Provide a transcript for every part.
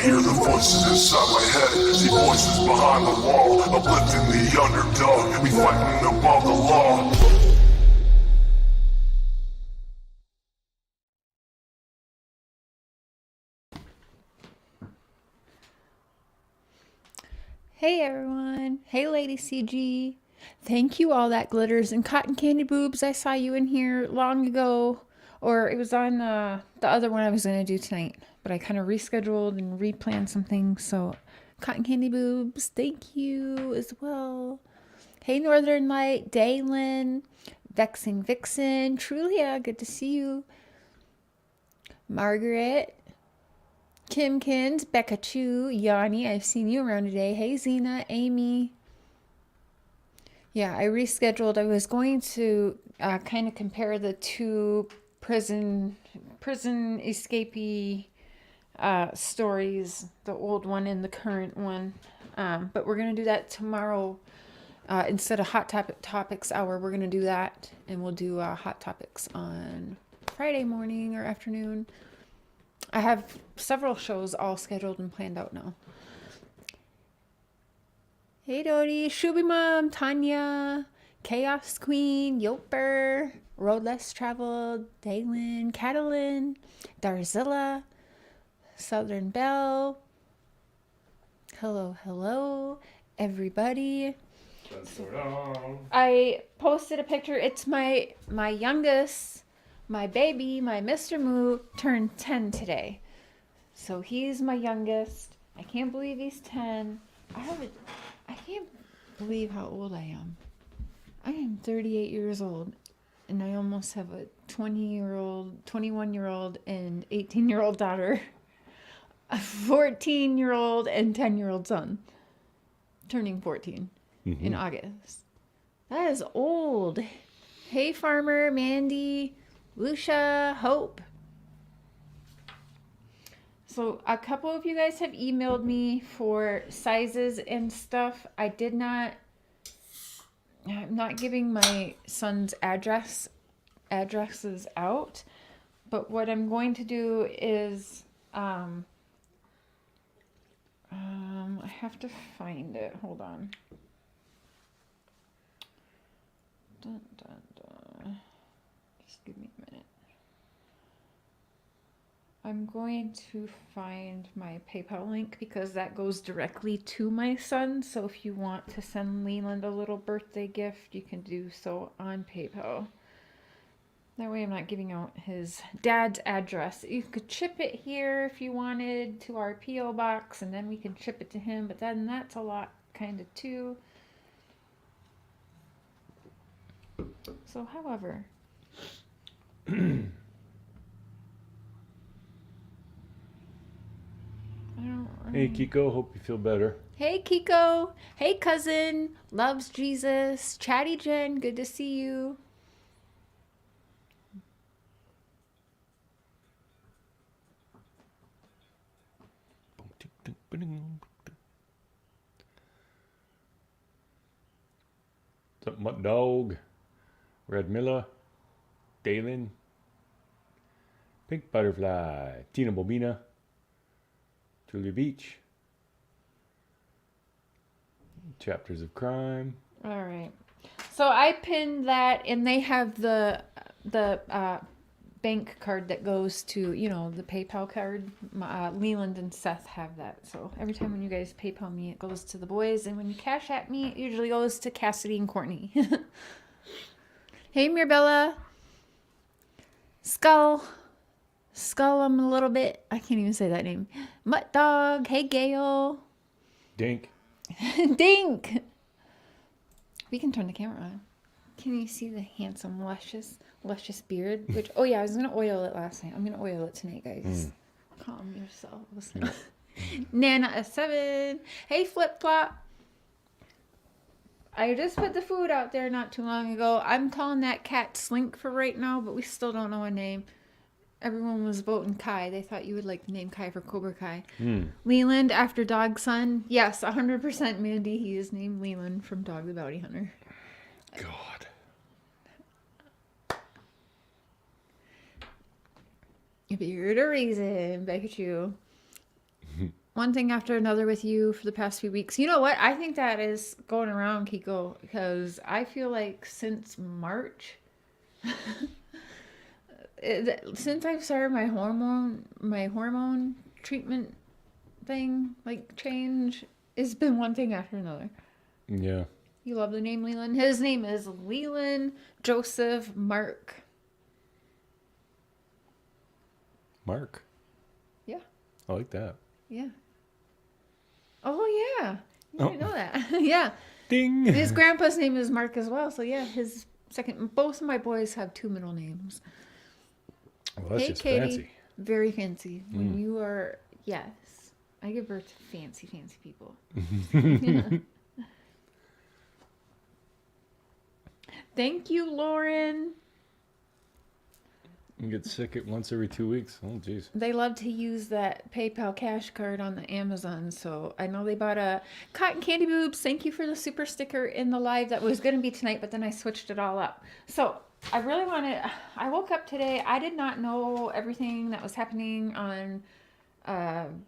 hear the voices inside my head. See voices behind the wall, uplifting the underdog. We fighting above the law. Hey everyone. Hey Lady CG. Thank you all that glitters and cotton candy boobs. I saw you in here long ago. Or it was on the other one I was going to do tonight. But I kind of rescheduled and replanned some things. So cotton candy boobs, thank you as well. Hey Northern Light, Daylin, Vexing Vixen, Trulia, good to see you. Margaret, Kimkins, Becca Chu, Yanni, I've seen you around today. Hey Zena, Amy. Yeah, I rescheduled. I was going to kind of compare the two prison escapee stories, the old one and the current one. But we're going to do that tomorrow. Instead of Hot Topics hour, we're going to do that. And we'll do Hot Topics on Friday morning or afternoon. I have several shows all scheduled and planned out now. Hey Dodie, Shubi Mom, Tanya, Chaos Queen, Yoper, Road Less Traveled, Daylin, Catalin, Darzilla, Southern Belle. Hello, everybody. I posted a picture. It's my youngest, my baby, my Mr. Moo turned 10 today. So he's my youngest. I can't believe he's 10. I can't believe how old I am. I am 38 years old, and I almost have a 20-year-old, 21-year-old, and 18-year-old daughter, a 14-year-old and 10-year-old son, turning 14 in August. That is old. Hey, Farmer, Mandy, Lucia, Hope. So a couple of you guys have emailed me for sizes and stuff. I'm not giving my son's addresses out, but what I'm going to do is, I have to find it. Hold on. Dun, dun, dun. Just give me a minute. I'm going to find my PayPal link because that goes directly to my son. So if you want to send Leland a little birthday gift, you can do so on PayPal. That way I'm not giving out his dad's address. You could ship it here if you wanted to our P.O. box, and then we can ship it to him. But then that's a lot kind of too. So however... Hey Kiko, hope you feel better. Hey Kiko. Hey cousin. Loves Jesus. Chatty Jen, good to see you. Something up dog. Red Miller. Dalen. Pink Butterfly. Tina Bobina. Julia Beach. Chapters of Crime. All right. So I pinned that, and they have the bank card that goes to, the PayPal card. Leland and Seth have that. So every time when you guys PayPal me, it goes to the boys, and when you cash at me, it usually goes to Cassidy and Courtney. Hey Mirabella. Skull him a little bit. I can't even say that name. Mutt Dog. Hey, Gail. Dink. Dink. We can turn the camera on. Can you see the handsome, luscious beard? Which, oh yeah, I was going to oil it last night. I'm going to oil it tonight, guys. Calm yourselves. Nana S7. Hey, Flip Flop. I just put the food out there not too long ago. I'm calling that cat Slink for right now, but we still don't know a name. Everyone was voting Kai. They thought you would like the name Kai for Cobra Kai. Leland after Dog Son. Yes, 100% Mandy. He is named Leland from Dog the Bounty Hunter. God. If you're a reason, back at you. one thing after another with you for the past few weeks. You know what? I think that is going around, Kiko, because I feel like since March, since I've started my hormone treatment thing, like change, it's been one thing after another. Yeah. You love the name Leland? His name is Leland Joseph Mark. Mark. Yeah. I like that. Yeah. Oh, yeah. You didn't know that. Yeah. Ding. His grandpa's name is Mark as well. So, yeah, his second. Both of my boys have 2 middle names. Well, that's Hey, just Katie. fancy. Very fancy. When you are, yes. I give birth to fancy, fancy people. Yeah. Thank you, Lauren. You get sick at once every 2 weeks. Oh, jeez. They love to use that PayPal cash card on the Amazon. So I know they bought a cotton candy boobs. Thank you for the super sticker in the live that was going to be tonight, but then I switched it all up. So I really wanted, I woke up today. I did not know everything that was happening on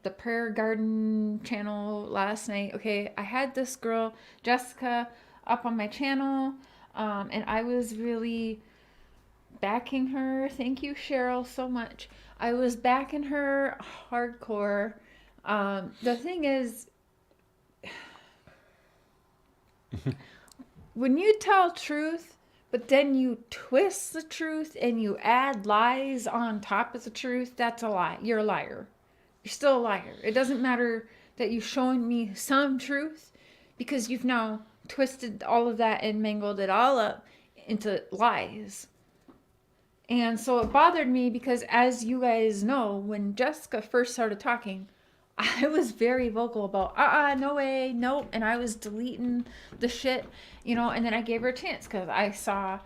the Prayer Garden channel last night. Okay, I had this girl, Jessica, up on my channel, and I was really backing her. Thank you, Cheryl, so much. I was backing her hardcore. The thing is, when you tell truth, but then you twist the truth and you add lies on top of the truth, that's a lie. You're a liar. You're still a liar. It doesn't matter that you've shown me some truth, because you've now twisted all of that and mangled it all up into lies. And so it bothered me because, as you guys know, when Jessica first started talking, I was very vocal about, no way, nope. And I was deleting the shit, and then I gave her a chance because I saw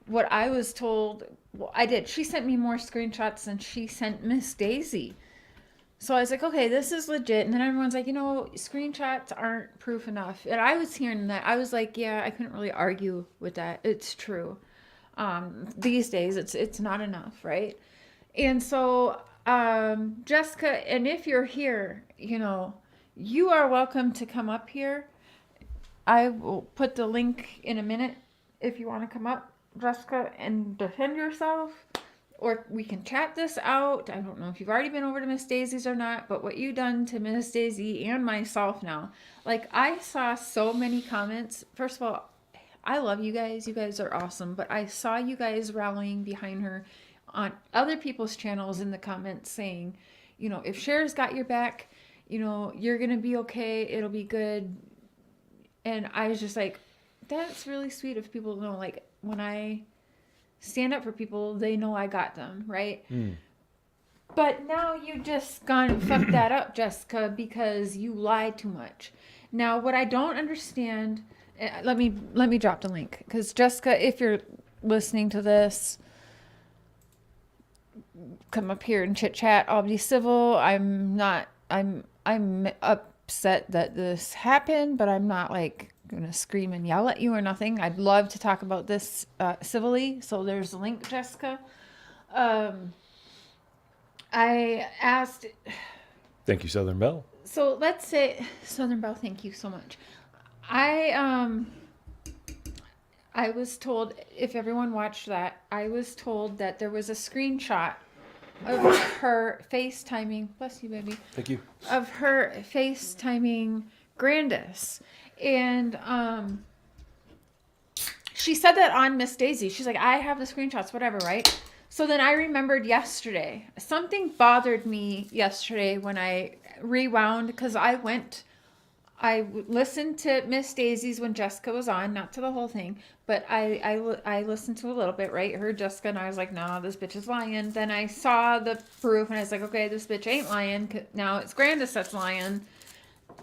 what I was told. Well, I did. She sent me more screenshots than she sent Miss Daisy. So I was like, okay, this is legit. And then everyone's like, screenshots aren't proof enough. And I was hearing that. I was like, yeah, I couldn't really argue with that. It's true. These days, it's not enough, right? And so, Jessica, and if you're here, you are welcome to come up here. I will put the link in a minute if you want to come up, Jessica, and defend yourself. Or we can chat this out. I don't know if you've already been over to Miss Daisy's or not, but what you done to Miss Daisy and myself now. Like, I saw so many comments. First of all, I love you guys. You guys are awesome. But I saw you guys rallying behind her on other people's channels in the comments saying, if Cher's got your back, you're going to be okay. It'll be good. And I was just like, that's really sweet of people to know. Like, when I stand up for people, they know I got them, right? But now you just gone and fucked that up, Jessica, because you lied too much. Now, what I don't understand, let me drop the link, because Jessica, if you're listening to this, come up here and chit chat. I'll be civil. I'm upset that this happened, but I'm not like gonna scream and yell at you or nothing. I'd love to talk about this civilly. So there's a link, Jessica. I asked. Thank you, Southern Belle. So let's say Southern Belle. Thank you so much. I was told, if everyone watched that, I was told that there was a screenshot of her FaceTiming. Bless you, baby. Thank you. Of her FaceTiming Grandus. And she said that on Miss Daisy. She's like, I have the screenshots, whatever, right? So then I remembered yesterday. Something bothered me yesterday when I rewound, because I listened to Miss Daisy's when Jessica was on, not to the whole thing, but I listened to a little bit, right? Heard Jessica, and I was like, no, this bitch is lying. Then I saw the proof, and I was like, okay, this bitch ain't lying. Now it's Grandus that's lying.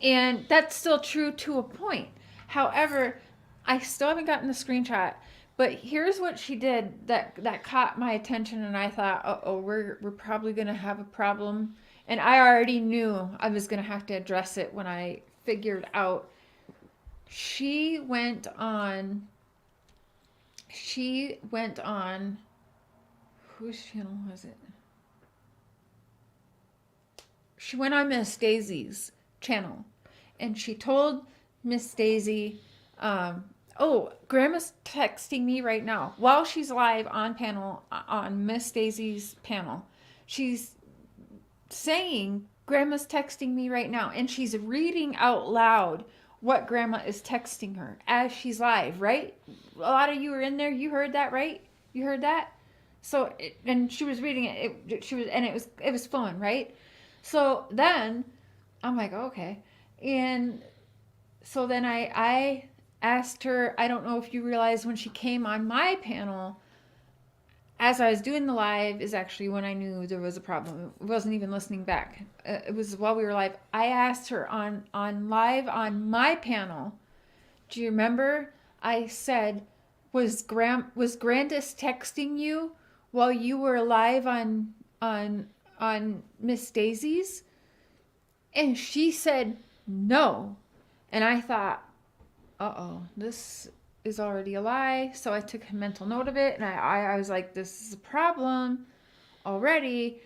And that's still true to a point. However, I still haven't gotten the screenshot. But here's what she did that caught my attention, and I thought, we're probably going to have a problem. And I already knew I was going to have to address it when I figured out. She went on, whose channel was it? she went on Miss Daisy's channel and she told Miss Daisy, oh, Grandma's texting me right now while she's live on panel, on Miss Daisy's panel. She's saying, Grandma's texting me right now. And she's reading out loud what Grandma is texting her as she's live, right? A lot of you were in there. You heard that, right? You heard that? So, and she was reading it. It was fun, right? So then I'm like, okay. And so then I asked her, I don't know if you realize when she came on my panel, as I was doing the live is actually when I knew there was a problem. It wasn't even listening back. It was while we were live. I asked her on live on my panel, do you remember I said, was Grandus texting you while you were live on Miss Daisy's? And she said no. And I thought, uh-oh, this is already a lie. So I took a mental note of it, and I was like, this is a problem already,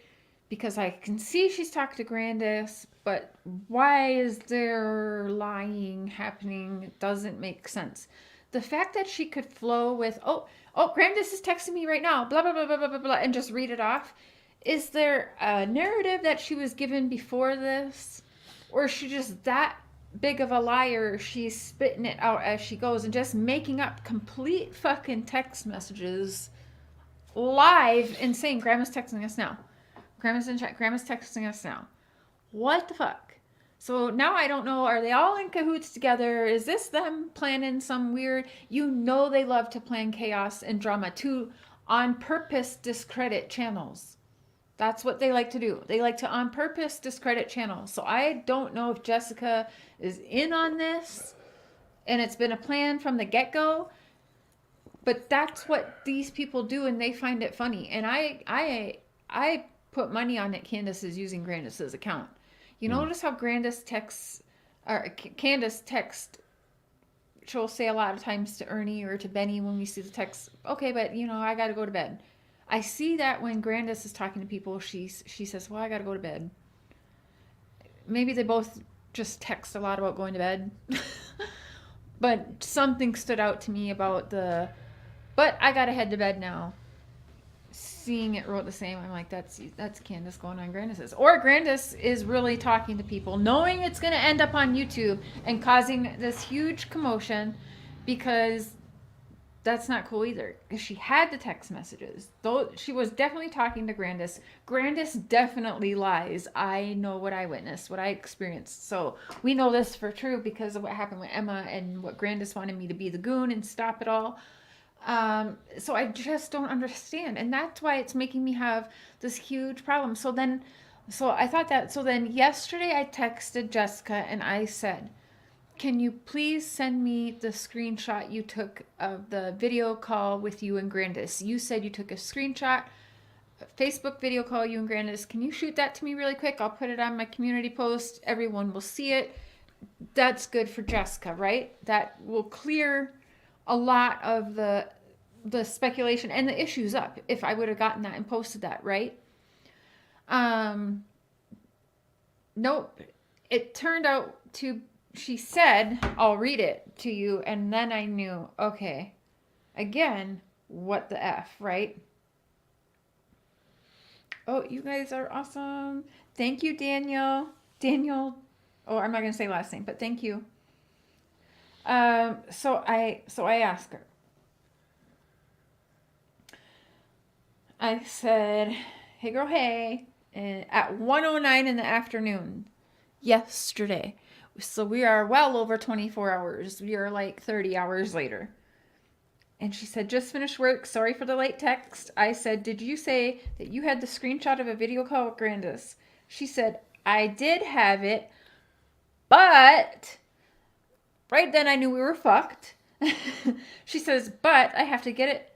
because I can see she's talked to Grandus, but why is there lying happening? It doesn't make sense. The fact that she could flow with, oh, Grandus is texting me right now, blah, blah, blah, blah, blah, blah, blah, and just read it off. Is there a narrative that she was given before this? Or is she just that big of a liar? She's spitting it out as she goes and just making up complete fucking text messages live and saying, Grandma's texting us now. Grandma's in chat. Grandma's texting us now. What the fuck? So now I don't know. Are they all in cahoots together? Is this them planning some weird... You know they love to plan chaos and drama to on purpose discredit channels. That's what they like to do. They like to on purpose discredit channels. So I don't know if Jessica is in on this and it's been a plan from the get-go. But that's what these people do, and they find it funny. And I put money on it. Candus is using Grandus's account. You notice how Grandus texts, or Candus text, she'll say a lot of times to Ernie or to Benny when we see the text, okay, but I got to go to bed. I see that when Grandus is talking to people, she says, well, I got to go to bed. Maybe they both just text a lot about going to bed. But something stood out to me about but I got to head to bed now. Seeing it wrote the same, I'm like, that's Candus going on Grandus's. Or Grandus is really talking to people, knowing it's going to end up on YouTube and causing this huge commotion, because that's not cool either. Because she had the text messages. Though she was definitely talking to Grandus. Grandus definitely lies. I know what I witnessed, what I experienced. So we know this for true because of what happened with Emma and what Grandus wanted me to be the goon and stop it all. So I just don't understand. And that's why it's making me have this huge problem. So then yesterday I texted Jessica and I said, can you please send me the screenshot you took of the video call with you and Grandus? You said you took a screenshot, a Facebook video call, you and Grandus. Can you shoot that to me really quick? I'll put it on my community post. Everyone will see it. That's good for Jessica, right? That will clear a lot of the speculation and the issues up if I would have gotten that and posted that, right? Nope. It turned out to, she said, I'll read it to you, and then I knew, okay, again, what the F, right? Oh, you guys are awesome. Thank you, Daniel. Daniel, oh, I'm not going to say last name, but thank you. So I asked her. I said, hey girl, hey, at 1:09 in the afternoon yesterday. So we are well over 24 hours. We are like 30 hours later. And she said, just finished work. Sorry for the late text. I said, did you say that you had the screenshot of a video call with Grandus? She said, I did have it, but right then I knew we were fucked. She says, but I have to get it.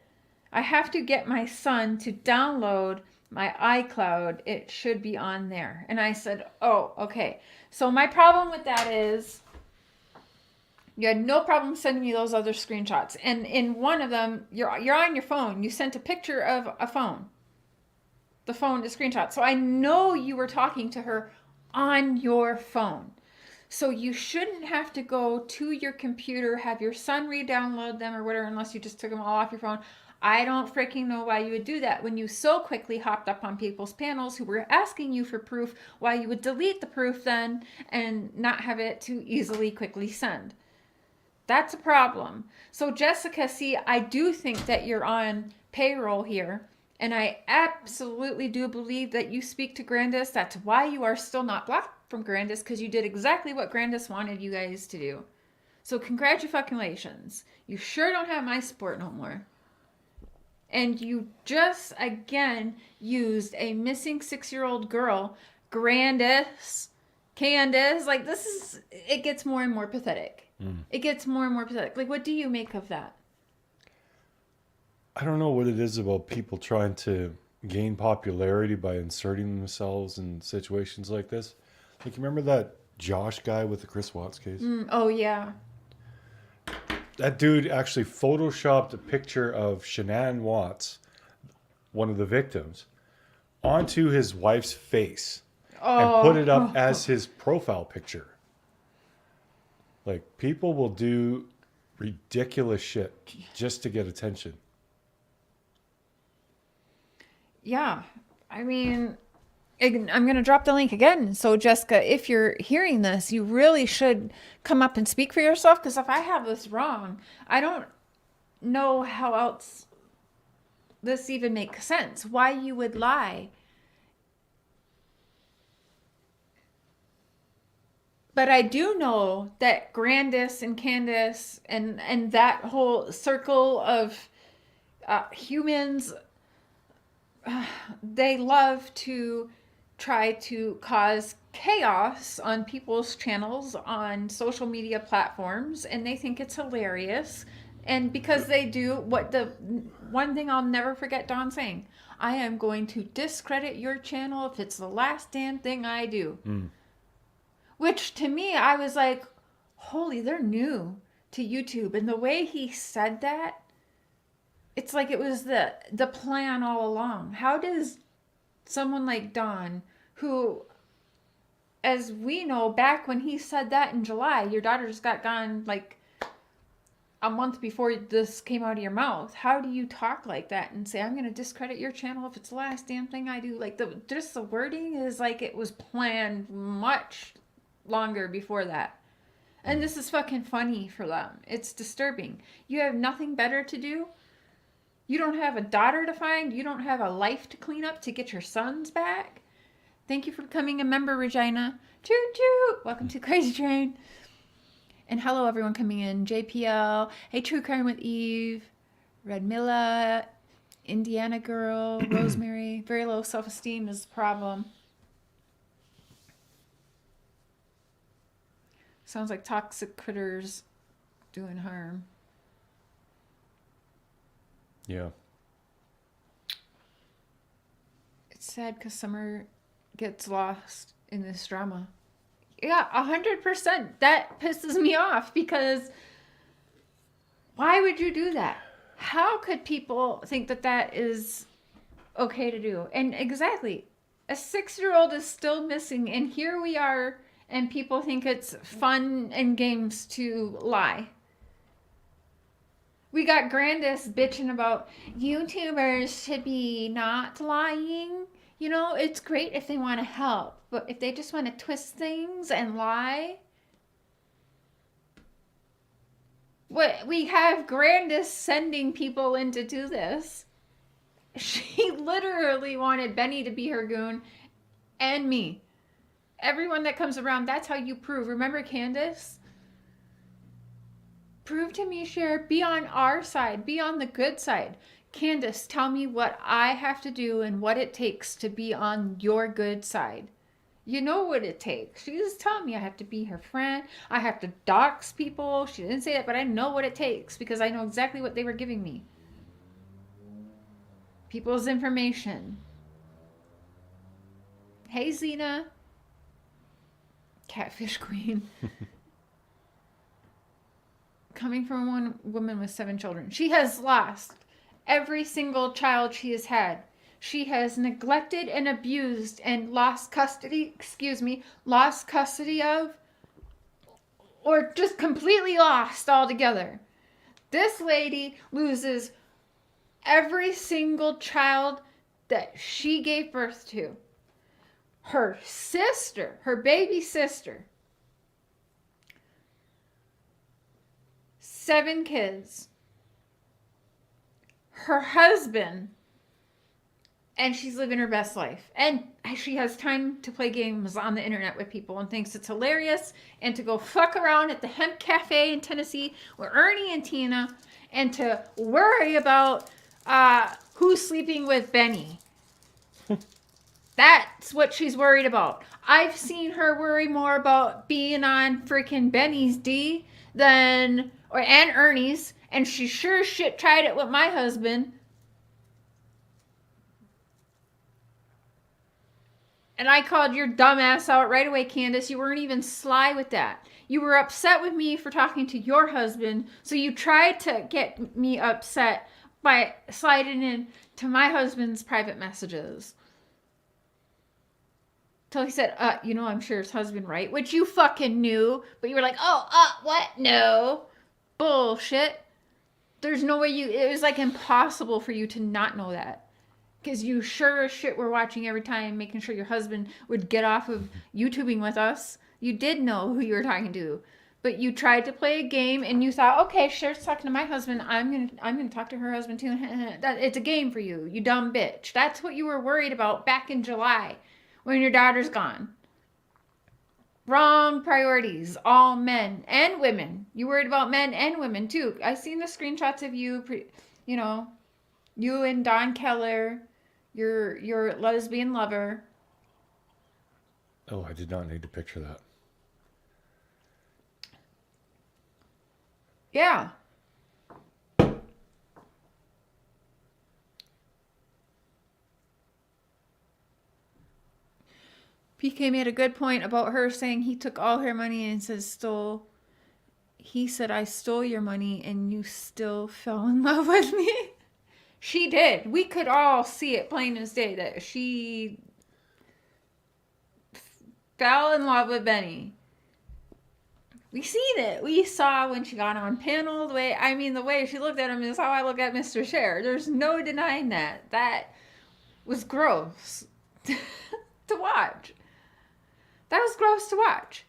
I have to get my son to download my iCloud. It should be on there. And I said, oh, okay. So my problem with that is you had no problem sending me those other screenshots. And in one of them, you're on your phone. You sent a picture of a phone. The phone, the screenshot. So I know you were talking to her on your phone. So you shouldn't have to go to your computer, have your son re-download them or whatever, unless you just took them all off your phone. I don't freaking know why you would do that when you so quickly hopped up on people's panels who were asking you for proof, why you would delete the proof then and not have it to easily quickly send. That's a problem. So Jessica, see, I do think that you're on payroll here. And I absolutely do believe that you speak to Grandus. That's why you are still not blocked from Grandus, because you did exactly what Grandus wanted you guys to do. So congratulations. You sure don't have my support no more. And you just, again, used a missing 6-year-old girl, Grandus, Candus. Like, this is, it gets more and more pathetic. It gets more and more pathetic. Like, what do you make of that? I don't know what it is about people trying to gain popularity by inserting themselves in situations like this. Like, you remember that Josh guy with the Chris Watts case? Oh, yeah. That dude actually photoshopped a picture of Shanann Watts, one of the victims, onto his wife's face and put it up as his profile picture. Like, people will do ridiculous shit just to get attention. Yeah. I mean, I'm going to drop the link again. So, Jessica, if you're hearing this, you really should come up and speak for yourself. Because if I have this wrong, I don't know how else this even makes sense. Why you would lie. But I do know that Grandus and Candus and that whole circle of humans, they love to try to cause chaos on people's channels on social media platforms, and they think it's hilarious. And because they do, what the one thing I'll never forget Dawn saying, I am going to discredit your channel if it's the last damn thing I do. Which to me, I was like, holy, they're new to YouTube. And the way he said that, it's like it was the plan all along. How does someone like Dawn, who, as we know, back when he said that in July, your daughter just got gone like a month before this came out of your mouth. How do you talk like that and say, I'm going to discredit your channel if it's the last damn thing I do? Like, just the wording is like it was planned much longer before that. And this is fucking funny for them. It's disturbing. You have nothing better to do. You don't have a daughter to find. You don't have a life to clean up to get your sons back. Thank you for becoming a member, Regina. Choo choo. Welcome to Crazy Train. And hello, everyone coming in. JPL. Hey, True Crime with Eve. Red Milla. Indiana Girl. Rosemary. Very low self-esteem is the problem. Sounds like toxic critters doing harm. Yeah. It's sad because Summer gets lost in this drama. Yeah, 100%. That pisses me off because why would you do that? How could people think that that is okay to do? And exactly, a 6-year-old is still missing, and here we are, and people think it's fun and games to lie. We got Grandus bitching about YouTubers should be not lying. You know, it's great if they want to help, but if they just want to twist things and lie. What we have Grandus sending people in to do this. She literally wanted Benny to be her goon and me. Everyone that comes around, that's how you prove. Remember Candus? Prove to me, Cher. Be on our side. Be on the good side. Candus, tell me what I have to do and what it takes to be on your good side. You know what it takes. She was telling me I have to be her friend. I have to dox people. She didn't say that, but I know what it takes because I know exactly what they were giving me. People's information. Hey, Zena. Catfish queen. Coming from one woman with 7 children. She has lost every single child she has had. she has neglected and abused and lost custody of, or just completely lost altogether. This lady loses every single child that she gave birth to. Her sister, her baby sister, 7 kids. Her husband, and she's living her best life. And she has time to play games on the internet with people and thinks it's hilarious, and to go fuck around at the Hemp Cafe in Tennessee with Ernie and Tina, and to worry about who's sleeping with Benny. That's what she's worried about. I've seen her worry more about being on freaking Benny's D and Ernie's, and she sure as shit tried it with my husband. And I called your dumbass out right away, Candus. You weren't even sly with that. You were upset with me for talking to your husband, so you tried to get me upset by sliding in to my husband's private messages. Till he said, I'm Cher's husband, right? Which you fucking knew, but you were like, what? No. Bullshit. There's no way it was like impossible for you to not know that. Because you sure as shit were watching every time, making sure your husband would get off of YouTubing with us. You did know who you were talking to. But you tried to play a game and you thought, okay, Cher's talking to my husband. I'm gonna talk to her husband too. It's a game for you, you dumb bitch. That's what you were worried about back in July when your daughter's gone. Wrong priorities. All men and women. You worried about men and women too. I seen the screenshots of you, you and Don Keller, your lesbian lover. Oh, I did not need to picture that. Yeah. PK made a good point about her saying he took all her money and he said, I stole your money and you still fell in love with me. She did. We could all see it plain as day that she fell in love with Benny. We seen it. We saw when she got on panel, the way she looked at him is how I look at Mr. Cher. There's no denying that. That was gross to watch. That was gross to watch.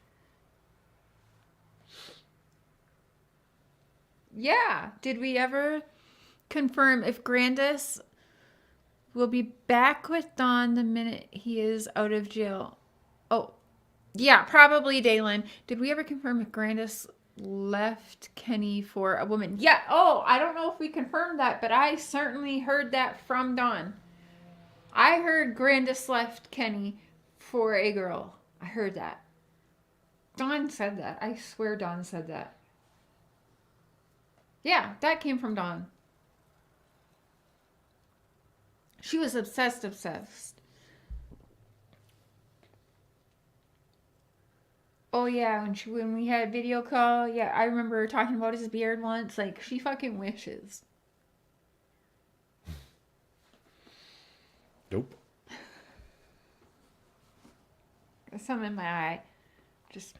Yeah. Did we ever confirm if Grandus will be back with Dawn the minute he is out of jail? Oh, yeah, probably Dalen. Did we ever confirm if Grandus left Kenny for a woman? Yeah. Oh, I don't know if we confirmed that, but I certainly heard that from Dawn. I heard Grandus left Kenny for a girl. I heard that. Dawn said that. I swear Dawn said that. Yeah, that came from Dawn. She was obsessed. Oh yeah, when we had video call, yeah, I remember her talking about his beard once. Like, she fucking wishes. Nope. There's something in my eye. Just,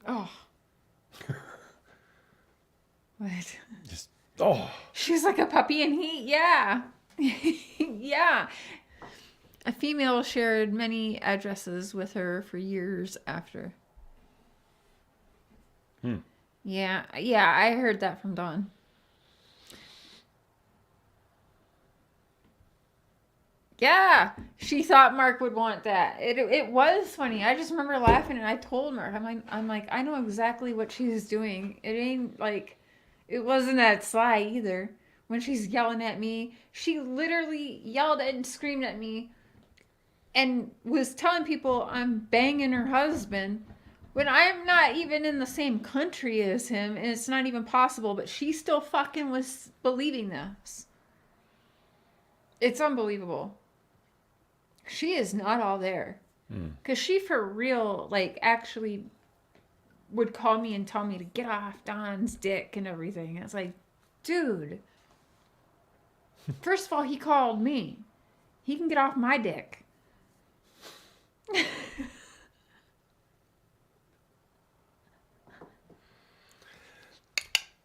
oh. What? Just, oh. She's like a puppy in heat. Yeah. Yeah. A female shared many addresses with her for years after. Yeah, I heard that from Dawn. Yeah, she thought Mark would want that. It was funny. I just remember laughing, and I told Mark, I'm like, I know exactly what she's doing. It ain't like, it wasn't that sly either. When she's yelling at me, she literally yelled and screamed at me and was telling people I'm banging her husband when I'm not even in the same country as him, and it's not even possible, but she still fucking was believing this. It's unbelievable. She is not all there. Because she for real, like, actually would call me and tell me to get off Don's dick and everything. It's like, dude. First of all, he called me. He can get off my dick.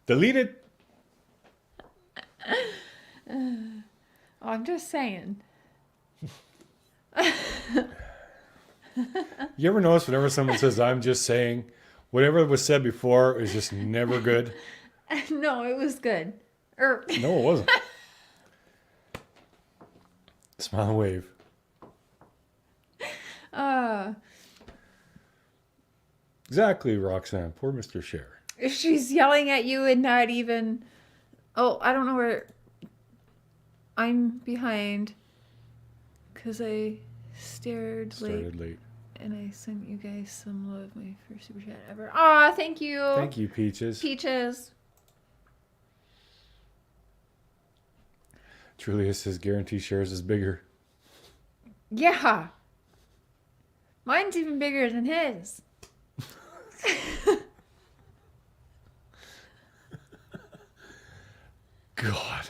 Delete it. I'm just saying. You ever notice whenever someone says, I'm just saying, whatever was said before is just never good? No, it was good. No, it wasn't. Smile and wave. Exactly, Roxanne. Poor Mr. Cher. She's yelling at you and not even... Oh, I don't know where... I'm behind. Because I started late. And I sent you guys some love. My first super chat ever. Aw, thank you. Thank you, Peaches. Peaches. Trulia says, guarantee Cher's is bigger. Yeah. Mine's even bigger than his. God.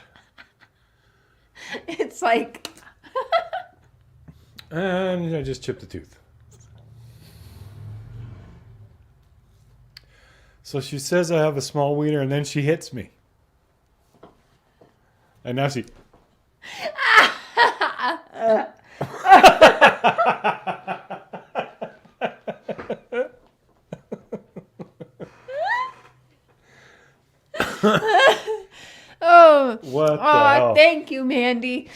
It's like... And I just chipped a tooth. So she says I have a small wiener, and then she hits me. And now she... Oh, what the hell? Thank you, Mandy.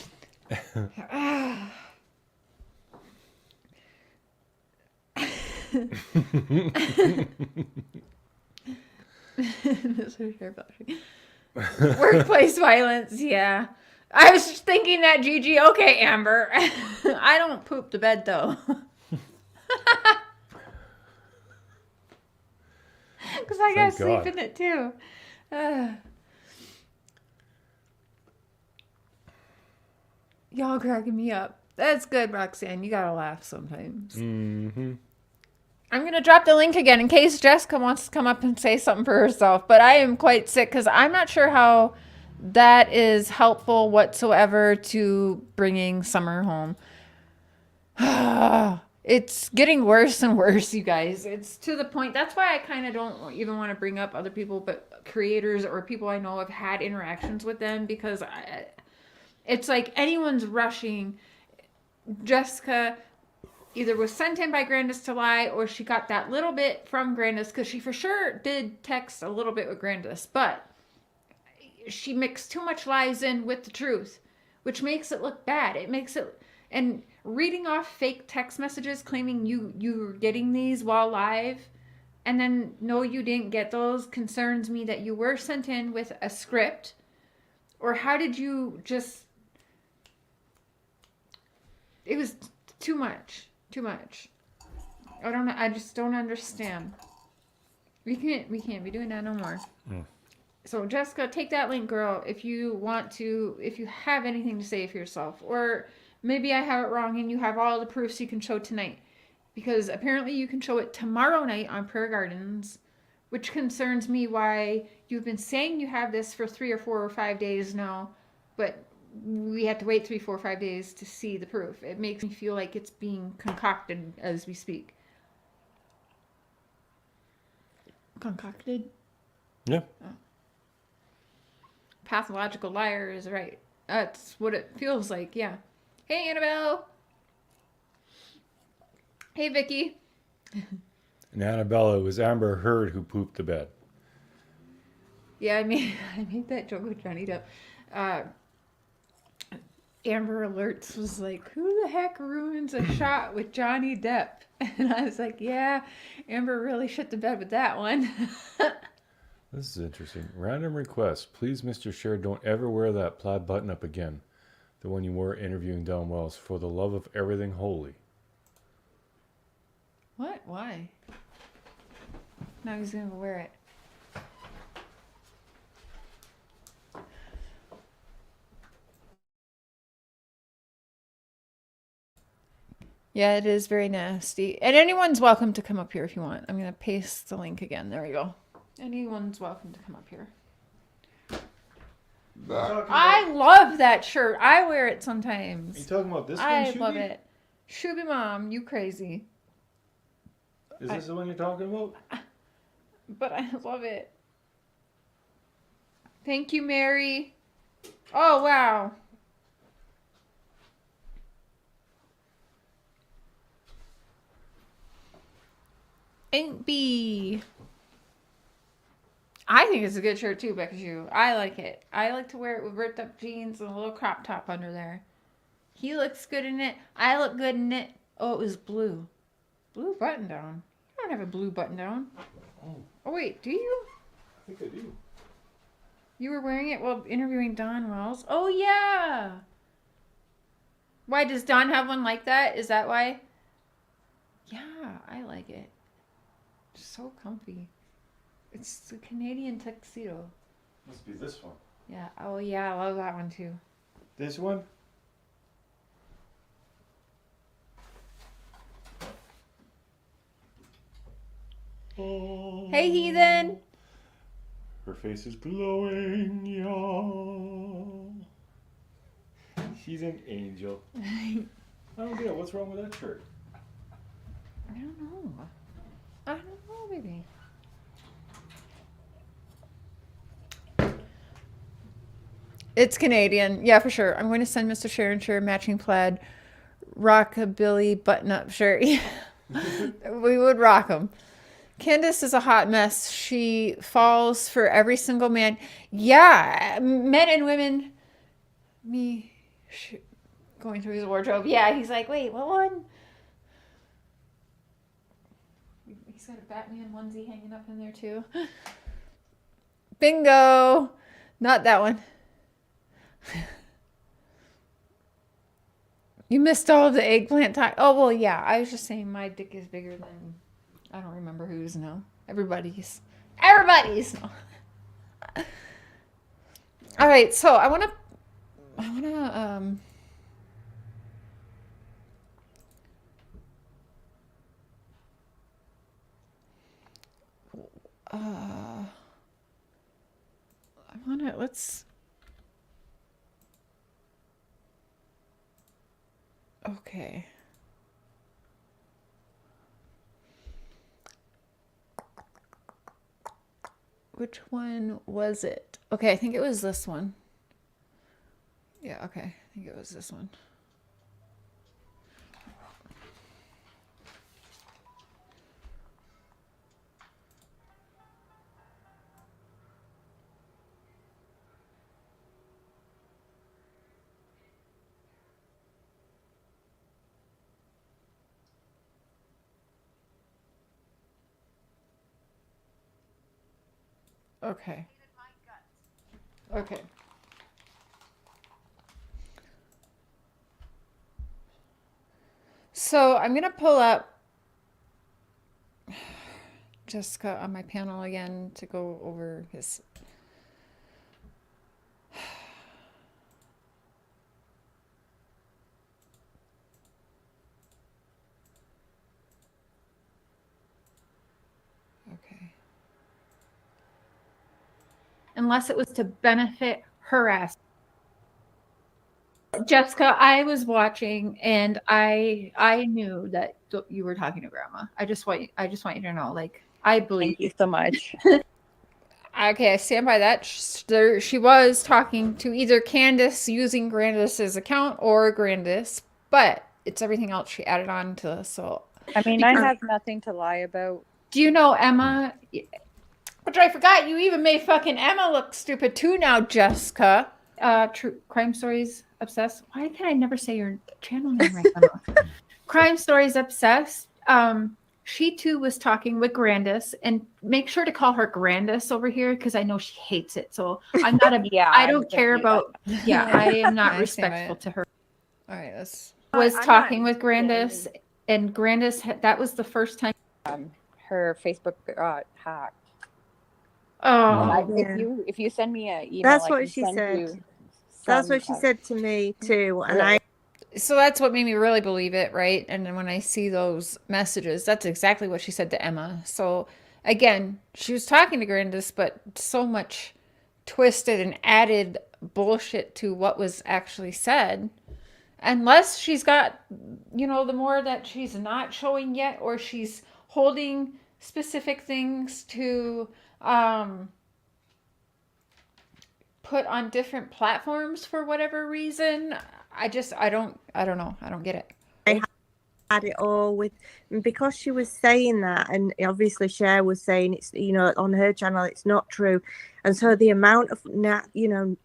Workplace violence, yeah. I was just thinking that, Gigi. Okay, Amber. I don't poop the bed, though. Because I gotta sleep in it, too. Y'all cracking me up. That's good, Roxanne. You gotta laugh sometimes. Mm-hmm. I'm going to drop the link again in case Jessica wants to come up and say something for herself. But I am quite sick because I'm not sure how that is helpful whatsoever to bringing summer home. It's getting worse and worse, you guys. It's to the point. That's why I kind of don't even want to bring up other people, but creators or people I know have had interactions with them because it's like anyone's rushing. Jessica either was sent in by Grandus to lie or she got that little bit from Grandus because she for sure did text a little bit with Grandus, but she mixed too much lies in with the truth, which makes it look bad. It makes it... And reading off fake text messages claiming you were getting these while live and then no, you didn't get those concerns me that you were sent in with a script. Or how did you just... It was too much. Too much. I don't know. I just don't understand. We can't be doing that no more. So Jessica, take that link, girl, if you want to, if you have anything to say for yourself. Or maybe I have it wrong and you have all the proofs you can show tonight. Because apparently you can show it tomorrow night on Prayer Gardens, which concerns me why you've been saying you have this for 3 or 4 or 5 days now, but we have to wait 3, 4, 5 days to see the proof. It makes me feel like it's being concocted as we speak. Concocted? Yeah. Oh. Pathological liar is right. That's what it feels like, yeah. Hey, Annabelle. Hey, Vicky. And Annabella, it was Amber Heard who pooped the bed. Yeah, I made that joke with Johnny Depp. Amber Alerts was like, who the heck ruins a shot with Johnny Depp? And I was like, yeah, Amber really shit the bed with that one. This is interesting. Random request. Please, Mr. Cher, don't ever wear that plaid button up again. The one you wore interviewing Don Wells. For the love of everything holy. What? Why? Now he's going to wear it. Yeah, it is very nasty. And anyone's welcome to come up here if you want. I'm going to paste the link again. There we go. Anyone's welcome to come up here. I love that shirt. I wear it sometimes. Are you talking about this one, I Shuby? love it. Shuby mom, you crazy. Is this the one you're talking about? But I love it. Thank you, Mary. Oh, wow. Ain't B. I think it's a good shirt too, Becca Shoe. I like it. I like to wear it with ripped up jeans and a little crop top under there. He looks good in it. I look good in it. Oh, it was blue. Blue button down. I don't have a blue button down. Oh wait, do you? I think I do. You were wearing it while interviewing Don Wells? Oh yeah. Why, does Don have one like that? Is that why? Yeah, I like it. So comfy. It's the Canadian tuxedo. Must be this one. Yeah. Oh yeah, I love that one too. This one? Hey, heathen. Her face is glowing, y'all. She's an angel. I don't get it. What's wrong with that shirt? I don't know. I don't know, baby. It's Canadian. Yeah, for sure. I'm going to send Mr. Cher and Cher a matching plaid rockabilly button-up shirt. We would rock them. Candus is a hot mess. She falls for every single man. Yeah, men and women. Me going through his wardrobe. Yeah, he's like, wait, what one? He's got a Batman onesie hanging up in there too. Bingo. Not that one. You missed all of the eggplant time. Oh, well, yeah. I was just saying my dick is bigger than... I don't remember whose now. Everybody's. All right, so I want to let's okay. Which one was it? Okay, I think it was this one. Yeah, okay. I think it was this one. Okay. Okay. So I'm going to pull up Jessica on my panel again to go over his. Okay. Unless it was to benefit her ass. Jessica, I was watching and I knew that you were talking to Grandma. I just want you to know, like, I believe. Thank you so much. Okay, I stand by that. She was talking to either Candus using Grandus's account or Grandus, but it's everything else she added on to. So I mean, I have nothing to lie about. do you know Emma? Which I forgot, you even made fucking Emma look stupid too now, Jessica. True Crime Stories Obsessed. Why can I never say your channel name right now? Crime Stories Obsessed. She too was talking with Grandus, and make sure to call her Grandus over here because I know she hates it. So I'm not a. Yeah, I don't care about. Yeah, I am not I respectful to her. All right, let's. Was I'm talking not with Grandus, and Grandus. That was the first time. Her Facebook got hacked. Oh, If you send me an email, That's I what can she send said. you That's some, what she said to me too, and I. so that's what made me really believe it, right? And then when I see those messages, that's exactly what she said to Emma. So again, she was talking to Grandus, but so much twisted and added bullshit to what was actually said. Unless she's got, the more that she's not showing yet, or she's holding specific things to put on different platforms for whatever reason. I don't know. I don't get it. I had it all with, because she was saying that, and obviously Cher was saying it's, on her channel it's not true, and so the amount of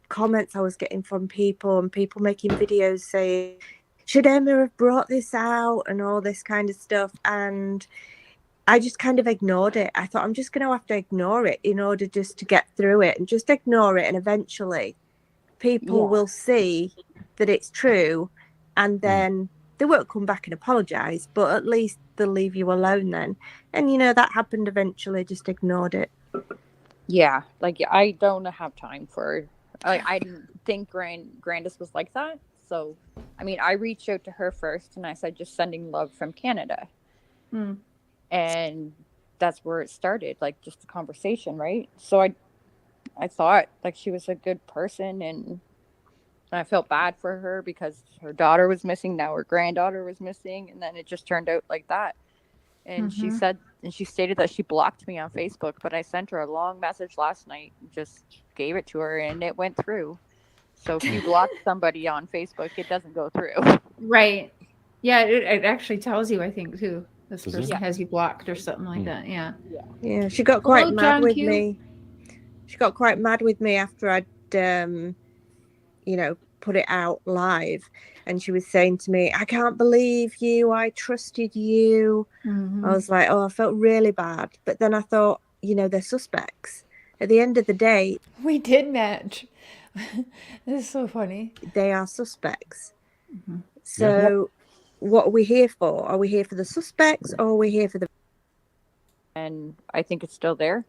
comments I was getting from people, and people making videos saying, should Emma have brought this out, and all this kind of stuff, and I just kind of ignored it. I thought, I'm just going to have to ignore it in order just to get through it, and just ignore it, and eventually people will see that it's true, and then they won't come back and apologize, but at least they'll leave you alone then. And that happened eventually. Just ignored it. Yeah, like I don't have time for. I didn't think Grandus was like that. So, I mean, I reached out to her first, and I said, just sending love from Canada, and that's where it started. Like, just a conversation, right? So I thought like she was a good person, and I felt bad for her because her daughter was missing. Now her granddaughter was missing, and then it just turned out like that. And she stated that she blocked me on Facebook, but I sent her a long message last night, just gave it to her, and it went through. So if you block somebody on Facebook, it doesn't go through. Right. Yeah, it actually tells you, I think, too. This Does person it? has you blocked or something like that. Yeah. Yeah, she got quite mad John with Q. me. She got quite mad with me after I'd, put it out live, and she was saying to me, I can't believe you. I trusted you. I was like, I felt really bad. But then I thought, they're suspects. At the end of the day, We did match. This is so funny. they are suspects. So what are we here for? Are we here for the suspects, or are we here for the... And I think it's still there,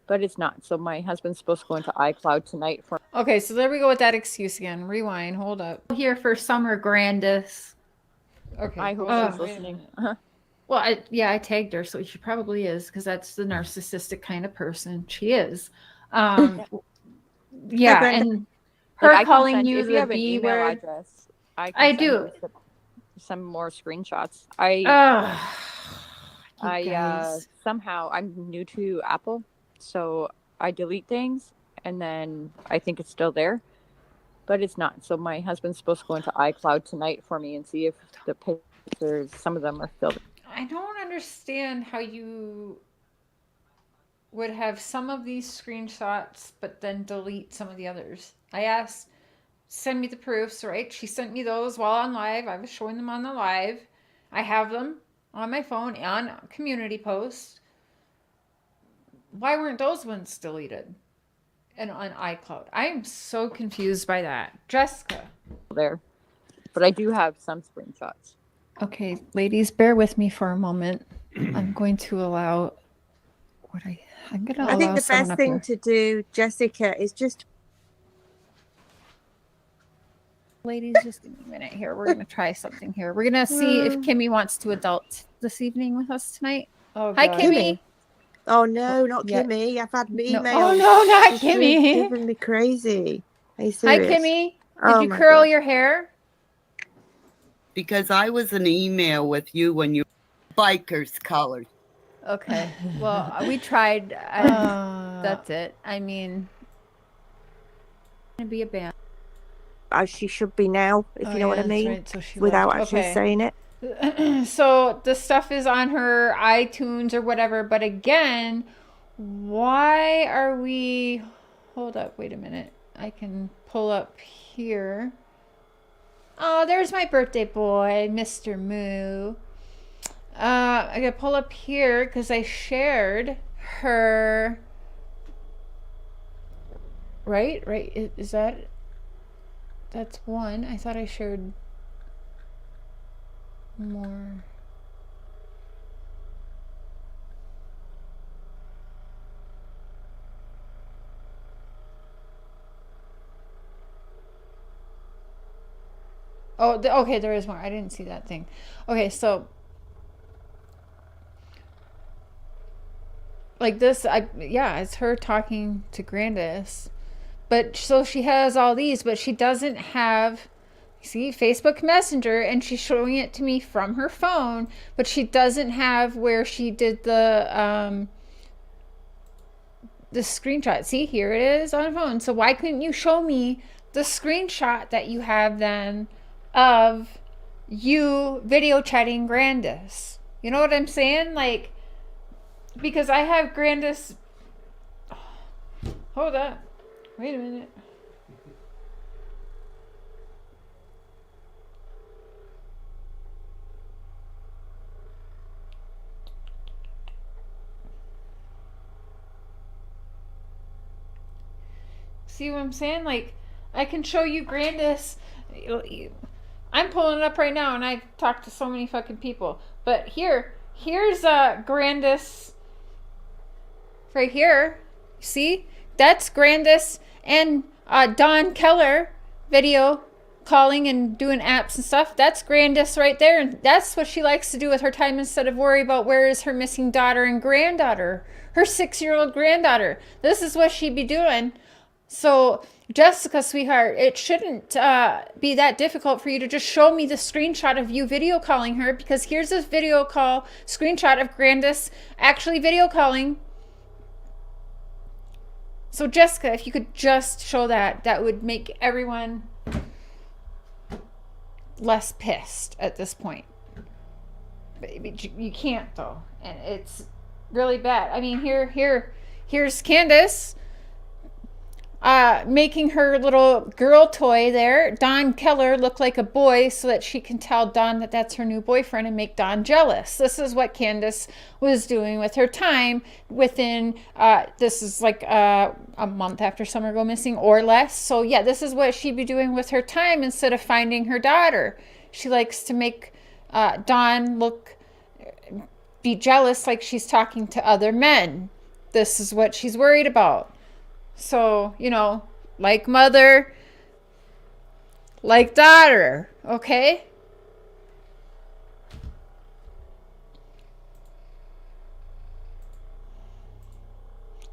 but it's not. So my husband's supposed to go into iCloud tonight for. Okay, so there we go with that excuse again. Rewind. Hold up. Here for Summer Grandus. Okay. I hope she's listening. Well, I tagged her, so she probably is, because that's the narcissistic kind of person she is. Yeah, and her Like, calling you if you the have an B email word. address, I I can do. send you some more screenshots. Somehow I'm new to Apple, so I delete things, and then I think it's still there, but it's not. So my husband's supposed to go into iCloud tonight for me and see if the pictures, some of them are still there. I don't understand how you would have some of these screenshots, but then delete some of the others. I asked, send me the proofs, right? She sent me those while on live. I was showing them on the live. I have them on my phone on community post. Why weren't those ones deleted and on iCloud? I am so confused by that. Jessica. There, but I do have some screenshots. Okay, ladies, bear with me for a moment. I'm going to allow I'm going to allow I think the someone best up thing here. to do, Jessica, is just... Ladies, just give me a minute here. We're going to try something here. We're going to see if Kimmy wants to adult this evening with us tonight. Oh, Hi, God. Kimmy. Oh, no, not Yeah. Kimmy. I've had No. emails. Oh, no, not She's Kimmy. driving me crazy. Are you Hi, serious? Kimmy. Did Oh you my curl God. your hair? Because I was in email with you when you bikers colors. Okay. Well, we tried. That's it. I mean, going to be a band. As she should be now, if you know what I mean, Right. So she without left. actually Okay. saying it. So the stuff is on her iTunes or whatever. But again, why are we... Hold up. Wait a minute. I can pull up here. Oh, there's my birthday boy, Mr. Moo. I gotta pull up here because I shared her. Right? Is that... That's one. I thought I shared more. Oh, okay, there is more. I didn't see that thing. Okay, so like this, it's her talking to Grandus, But so she has all these, but she doesn't have, see, Facebook Messenger, and she's showing it to me from her phone, but she doesn't have where she did the screenshot. See, here it is on phone. So why couldn't you show me the screenshot that you have then of you video chatting Grandus? You know what I'm saying? Like, because I have Grandus. Hold up. Wait a minute. See what I'm saying? Like, I can show you Grandus. I'm pulling it up right now, and I've talked to so many fucking people. But here's Grandus right here. See? That's Grandus and Don Keller video calling and doing apps and stuff. That's Grandus right there, and that's what she likes to do with her time instead of worry about where is her missing daughter and granddaughter, her 6-year-old granddaughter. This is what she'd be doing. So, Jessica, sweetheart, it shouldn't be that difficult for you to just show me the screenshot of you video calling her, because here's this video call screenshot of Grandus actually video calling. So, Jessica, if you could just show that, that would make everyone less pissed at this point. But you can't, though, and it's really bad. I mean, here's Candus making her little girl toy there. Don Keller look like a boy so that she can tell Don that that's her new boyfriend and make Don jealous. This is what Candus was doing with her time within, this is like a month after Summer go missing or less. So yeah, this is what she'd be doing with her time instead of finding her daughter. She likes to make Don be jealous, like she's talking to other men. This is what she's worried about. So, you know, like mother, like daughter, okay?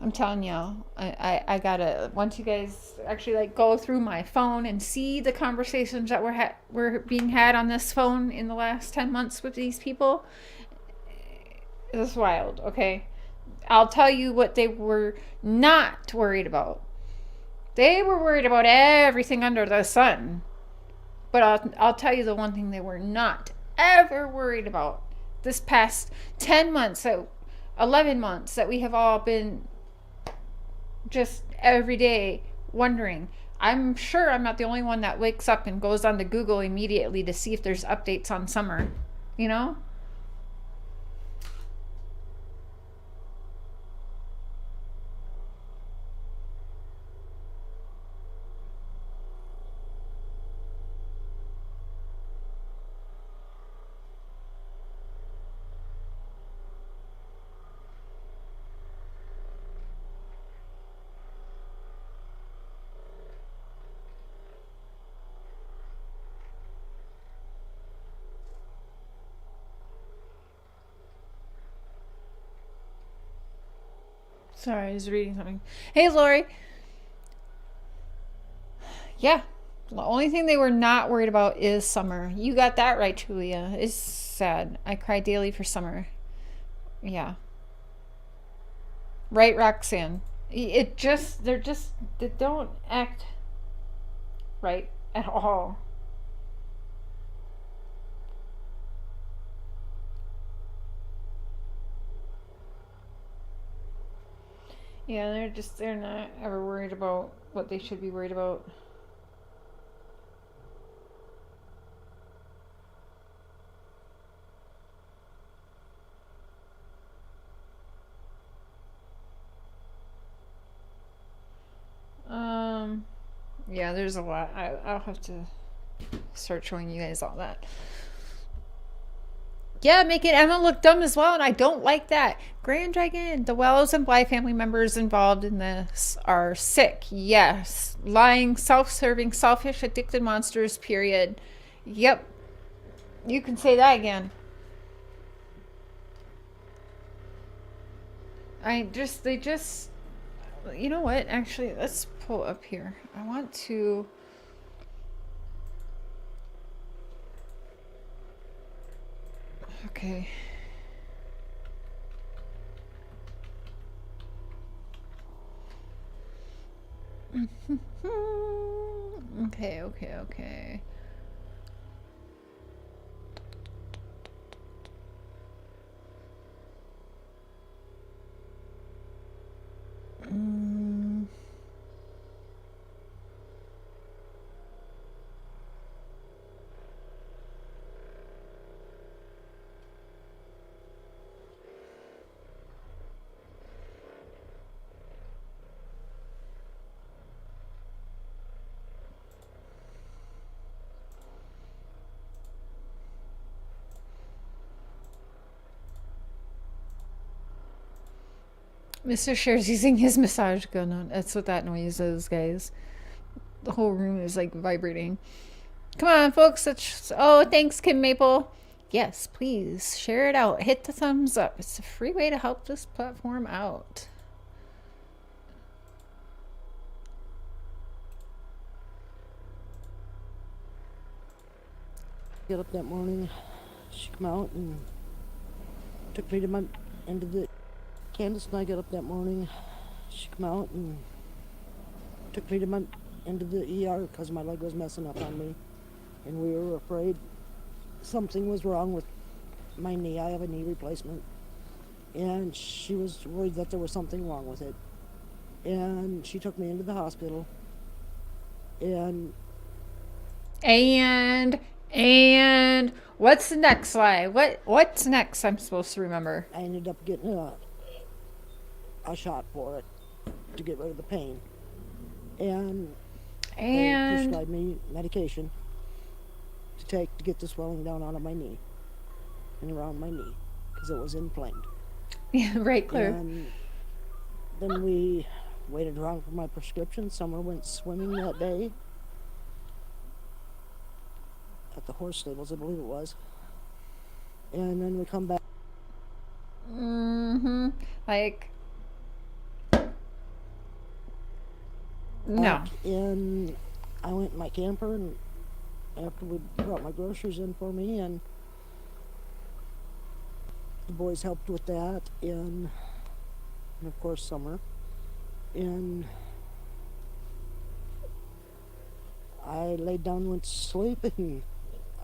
I'm telling you, I gotta, once you guys actually like go through my phone and see the conversations that were being had on this phone in the last 10 months with these people, it's wild, okay? I'll tell you what they were not worried about. They were worried about everything under the sun. But I'll tell you the one thing they were not ever worried about. This past 10 months, 11 months that we have all been just every day wondering. I'm sure I'm not the only one that wakes up and goes on to Google immediately to see if there's updates on Summer. You know? Sorry, I was reading something. Hey, Lori. Yeah, the only thing they were not worried about is Summer. You got that right, Julia. It's sad. I cry daily for Summer. Yeah. Right, Roxanne. They don't act right at all. Yeah, they're not ever worried about what they should be worried about. Yeah, there's a lot. I'll have to start showing you guys all that. Yeah, making Emma look dumb as well, and I don't like that. Grand Dragon, the Wells and Bly family members involved in this are sick. Yes. Lying, self-serving, selfish, addicted monsters, period. Yep. You can say that again. They just You know what? Actually, let's pull up here. I want to. Okay. Okay. Mr. Cher's using his massage gun on. That's what that noise is, guys. The whole room is like vibrating. Come on, folks. Oh, thanks, Kim Maple. Yes, please share it out. Hit the thumbs up. It's a free way to help this platform out. Get up that morning, she come out and took me to my end of the. Candus and I got up that morning, she come out and took me to my end of the ER because my leg was messing up on me, and we were afraid something was wrong with my knee. I have a knee replacement, and she was worried that there was something wrong with it, and she took me into the hospital, and what's the next slide? What's next? I'm supposed to remember. I ended up getting a shot for it to get rid of the pain, and they prescribed me medication to take to get the swelling down out of my knee and around my knee because it was inflamed. Yeah, right, Claire. And then we waited around for my prescription. Summer went swimming that day at the horse stables, I believe it was. And then we come back. Like, no. And I went in my camper, and after we brought my groceries in for me, and the boys helped with that, and of course Summer. And I laid down and went to sleep, and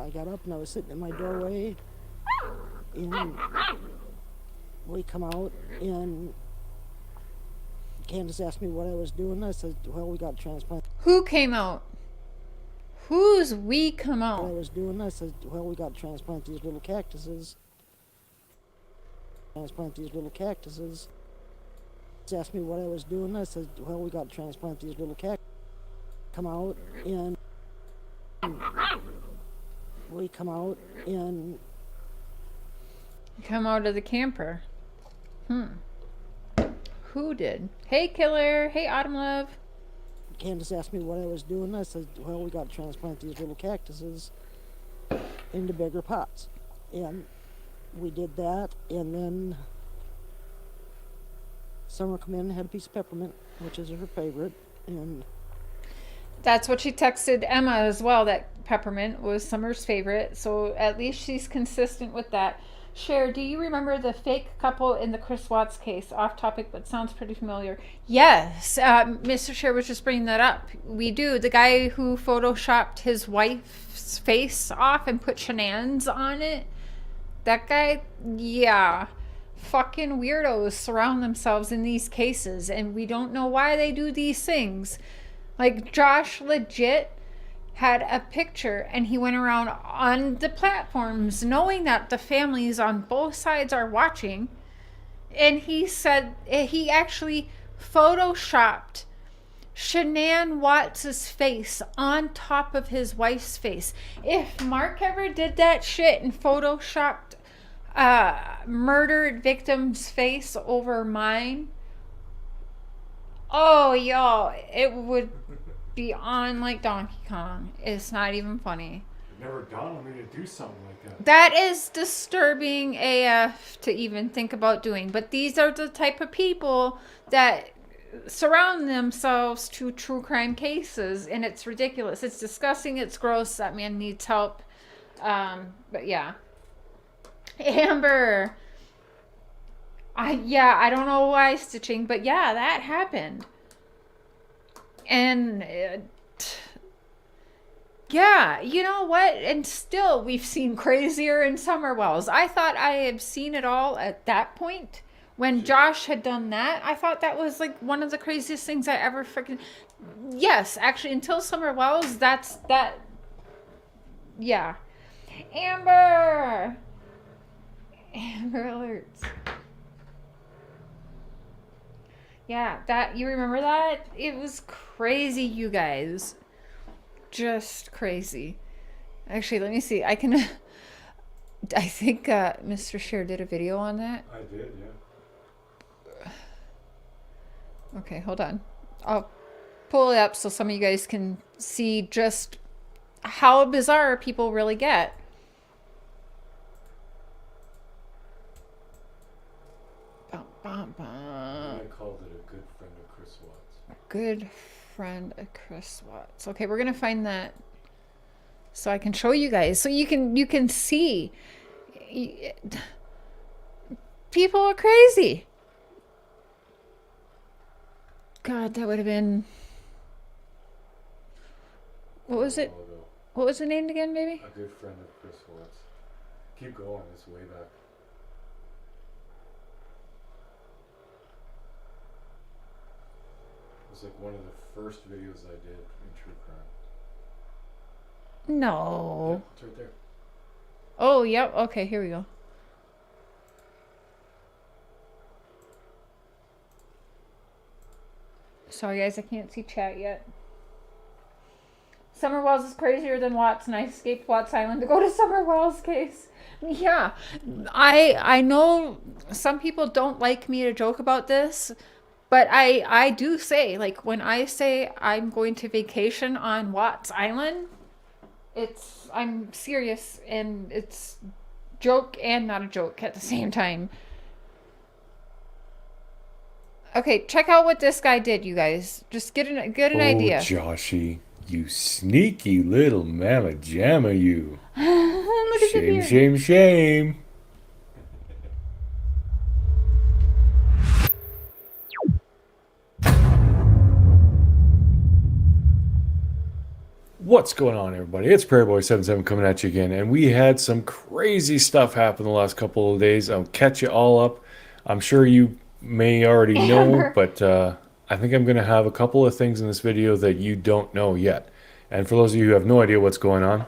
I got up and I was sitting in my doorway, and we come out, and Candus asked me what I was doing. I said, well, we got a transplant. Who came out? Who's we come What I out? was doing, I said, well, we got to transplant these little cactuses. He asked me what I was doing. I said, well, we got to transplant these little cactuses. Come out, and we come out, and Come out of the camper. Who did? Hey, Killer. Hey, Autumn Love. Candus asked me what I was doing. I said, well, we got to transplant these little cactuses into bigger pots. And we did that, and then Summer come in and had a piece of peppermint, which is her favorite, and That's what she texted Emma as well, that peppermint was Summer's favorite. So at least she's consistent with that. Cher, do you remember the fake couple in the Chris Watts case? Off topic, but sounds pretty familiar. Yes, Mr. Cher was just bringing that up. We do. The guy who photoshopped his wife's face off and put shenanigans on it. That guy, yeah. Fucking weirdos surround themselves in these cases, and we don't know why they do these things. Like, Josh legit had a picture, and he went around on the platforms knowing that the families on both sides are watching, and he said he actually photoshopped Shanann Watts' face on top of his wife's face. If Mark ever did that shit and photoshopped murdered victim's face over mine, oh, y'all, it would be on like Donkey Kong. It's not even funny. It never dawned on me to do something like that. That is disturbing AF to even think about doing. But these are the type of people that surround themselves to true crime cases, and it's ridiculous. It's disgusting. It's gross. That man needs help. But yeah, Amber. I don't know why stitching, but yeah, that happened. And yeah, you know what? And still, we've seen crazier in Summerwells. I thought I had seen it all at that point. When Josh had done that, I thought that was like one of the craziest things I ever freaking. Yes, actually, until Summerwells, that. Yeah. Amber alerts. Yeah, that, you remember that? It was crazy, you guys. Just crazy. Actually, let me see. I think Mr. Cher did a video on that. I did, yeah. Okay, hold on. I'll pull it up so some of you guys can see just how bizarre people really get. I called it a good friend of Chris Watts. Good friend of Chris Watts. Okay, we're gonna find that so I can show you guys, so you can see. People are crazy. God, that would have been. What was it? What was the name again, baby? A good friend of Chris Watts. Keep going. It's way back. It was like one of the first videos I did in true crime. No. Yeah, it's right there. Oh, yep. Okay, here we go. Sorry, guys, I can't see chat yet. Summerwells is crazier than Watts, and I escaped Watts Island to go to Summerwell's case. Yeah, I know some people don't like me to joke about this, but I do say, like, when I say I'm going to vacation on Watts Island, I'm serious, and it's joke and not a joke at the same time. Okay, check out what this guy did, you guys. Just get an idea. Oh, Joshy, you sneaky little mama jamma, you. Look at the Shame, beard. shame, shame. What's going on, everybody? It's PrairieBoy77 coming at you again, and we had some crazy stuff happen the last couple of days. I'll catch you all up. I'm sure you may already know, but I think I'm going to have a couple of things in this video that you don't know yet. And for those of you who have no idea what's going on,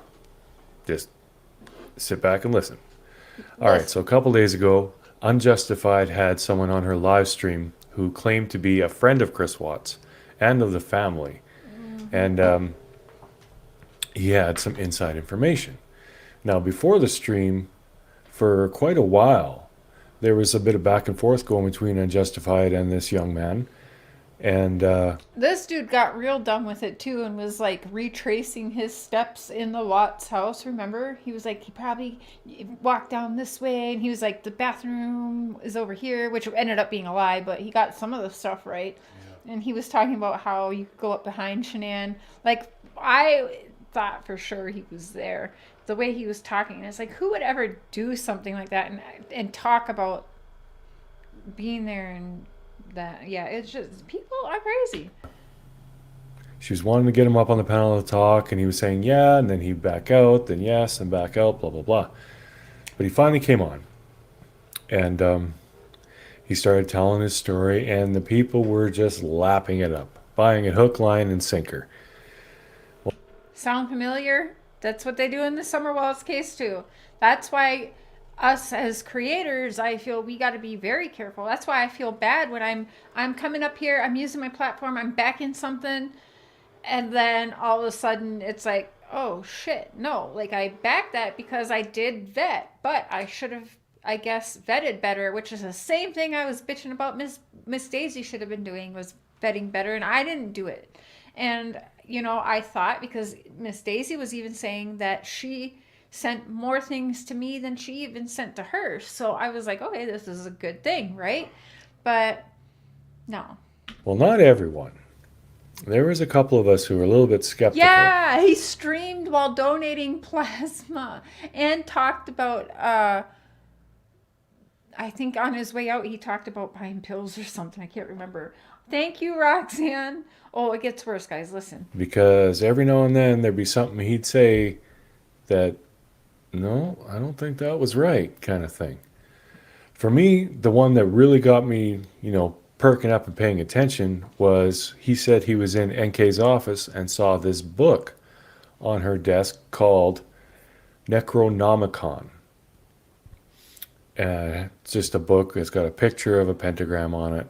just sit back and listen. All right, so a couple days ago, Unjustified had someone on her live stream who claimed to be a friend of Chris Watts and of the family. And he had some inside information. Now, before the stream, for quite a while, there was a bit of back and forth going between Unjustified and this young man. And this dude got real dumb with it too, and was like retracing his steps in the Watts house. Remember, he was like, he probably walked down this way, and he was like, the bathroom is over here, which ended up being a lie, but he got some of the stuff right. Yeah. And he was talking about how you could go up behind Shanann. Like, I thought for sure he was there. The way he was talking, and it's like, who would ever do something like that and talk about being there and that? Yeah, it's just, people are crazy. She was wanting to get him up on the panel to talk, and he was saying yeah, and then he'd back out, then yes, and back out, blah blah blah. But he finally came on, and he started telling his story, and the people were just lapping it up, buying it hook, line, and sinker. Sound familiar? That's what they do in the Summerwells case too. That's why us as creators, I feel we got to be very careful. That's why I feel bad when I'm coming up here, I'm using my platform, I'm backing something, and then all of a sudden it's like, oh shit, no. Like, I backed that because I did vet, but I should have, I guess, vetted better, which is the same thing I was bitching about Miss Daisy should have been doing, was vetting better, and I didn't do it. And, you know, I thought, because Miss Daisy was even saying that she sent more things to me than she even sent to her. So I was like, okay, this is a good thing, right? But no. Well, not everyone. There was a couple of us who were a little bit skeptical. Yeah, he streamed while donating plasma and talked about, I think on his way out, he talked about buying pills or something. I can't remember. Thank you, Roxanne. Oh, it gets worse, guys. Listen. Because every now and then there'd be something he'd say that, no, I don't think that was right, kind of thing. For me, the one that really got me, perking up and paying attention was he said he was in NK's office and saw this book on her desk called Necronomicon. It's just a book. It's got a picture of a pentagram on it.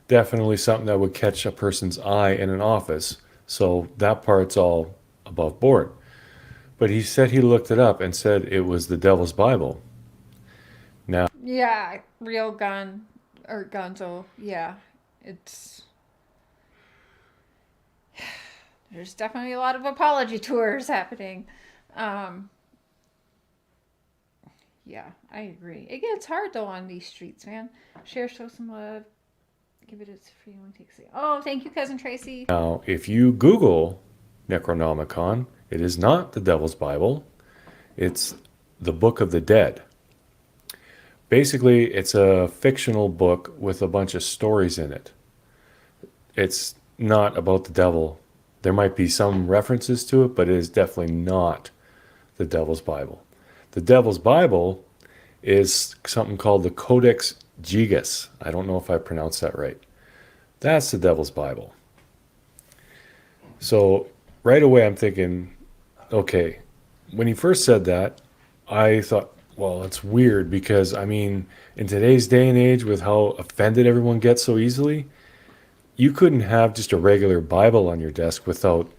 Definitely something that would catch a person's eye in an office. So that part's all above board. But he said he looked it up and said it was the Devil's Bible. Now, yeah, real gun or gonzo. Yeah, there's definitely a lot of apology tours happening. Yeah, I agree. It gets hard though on these streets, man. Share, show some love. Give it its free one takes it. Oh, thank you, cousin Tracy. Now, if you Google Necronomicon, it is not the Devil's Bible. It's the Book of the Dead. Basically, it's a fictional book with a bunch of stories in it. It's not about the devil. There might be some references to it, but it is definitely not the Devil's Bible. The Devil's Bible is something called the Codex Gigas. I don't know if I pronounced that right. That's the Devil's Bible. So right away I'm thinking, okay, when he first said that, I thought, well, it's weird because, in today's day and age with how offended everyone gets so easily, you couldn't have just a regular Bible on your desk without...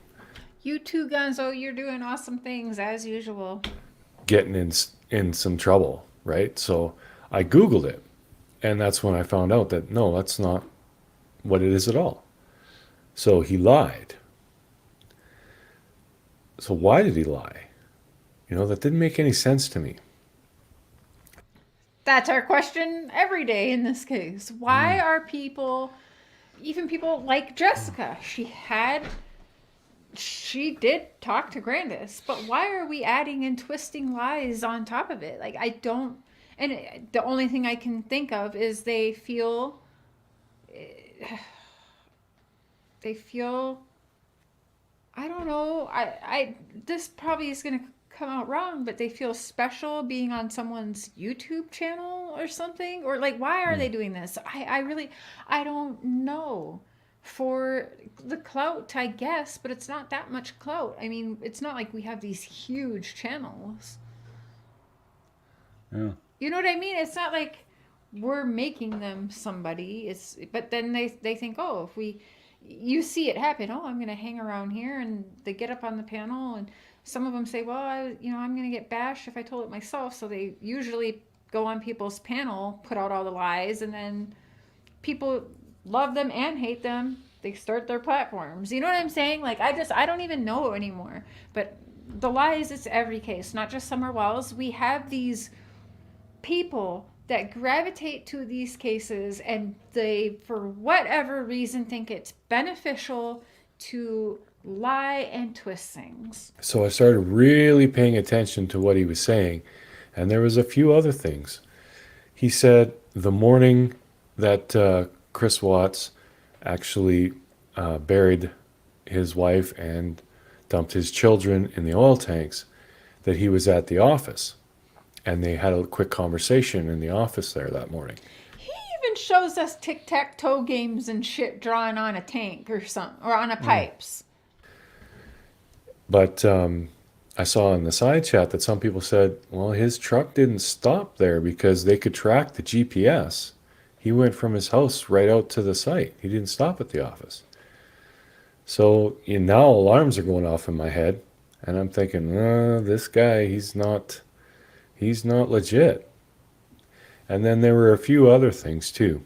You too, Gonzo, you're doing awesome things as usual. ...getting in some trouble, right? So I Googled it, and that's when I found out that, no, that's not what it is at all. So he lied. So why did he lie? That didn't make any sense to me. That's our question every day in this case. Why are people, even people like Jessica, she did talk to Grandus, but why are we adding and twisting lies on top of it? Like, I don't, and the only thing I can think of is they feel, I don't know, this probably is going to come out wrong, but they feel special being on someone's YouTube channel or something, or like, why are they doing this? I don't know. For the clout, I guess, but it's not that much clout. It's not like we have these huge channels. Yeah. You know what I mean? It's not like we're making them somebody. But then they think, oh, you see it happen. Oh, I'm going to hang around here, and they get up on the panel, and some of them say, well, I'm going to get bashed if I told it myself. So they usually go on people's panel, put out all the lies, and then people love them and hate them. They start their platforms. You know what I'm saying? Like, I don't even know anymore. But the lies, it's every case, not just Summer Wells. We have these people that gravitate to these cases, and they, for whatever reason, think it's beneficial to lie and twist things. So I started really paying attention to what he was saying, and there was a few other things. He said the morning that Chris Watts actually buried his wife and dumped his children in the oil tanks, that he was at the office, and they had a quick conversation in the office there that morning. He even shows us tic-tac-toe games and shit drawing on a tank or something, or on a pipes. But I saw in the side chat that some people said, well, his truck didn't stop there because they could track the GPS. He went from his house right out to the site. He didn't stop at the office. So now alarms are going off in my head, and I'm thinking, this guy, he's not legit. And then there were a few other things too.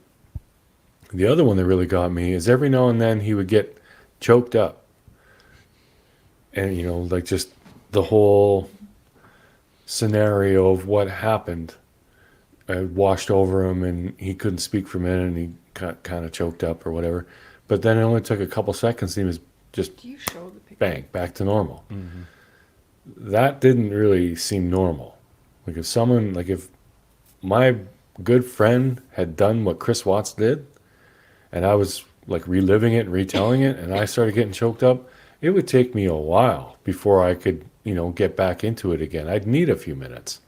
The other one that really got me is every now and then he would get choked up. And, like just the whole scenario of what happened washed over him, and he couldn't speak for a minute, and he kind of choked up or whatever. But then it only took a couple seconds and he was just Do you show the picture? bang, back to normal. That didn't really seem normal. Like if my good friend had done what Chris Watts did, and I was like reliving it and retelling it, and I started getting choked up, it would take me a while before I could, get back into it again. I'd need a few minutes.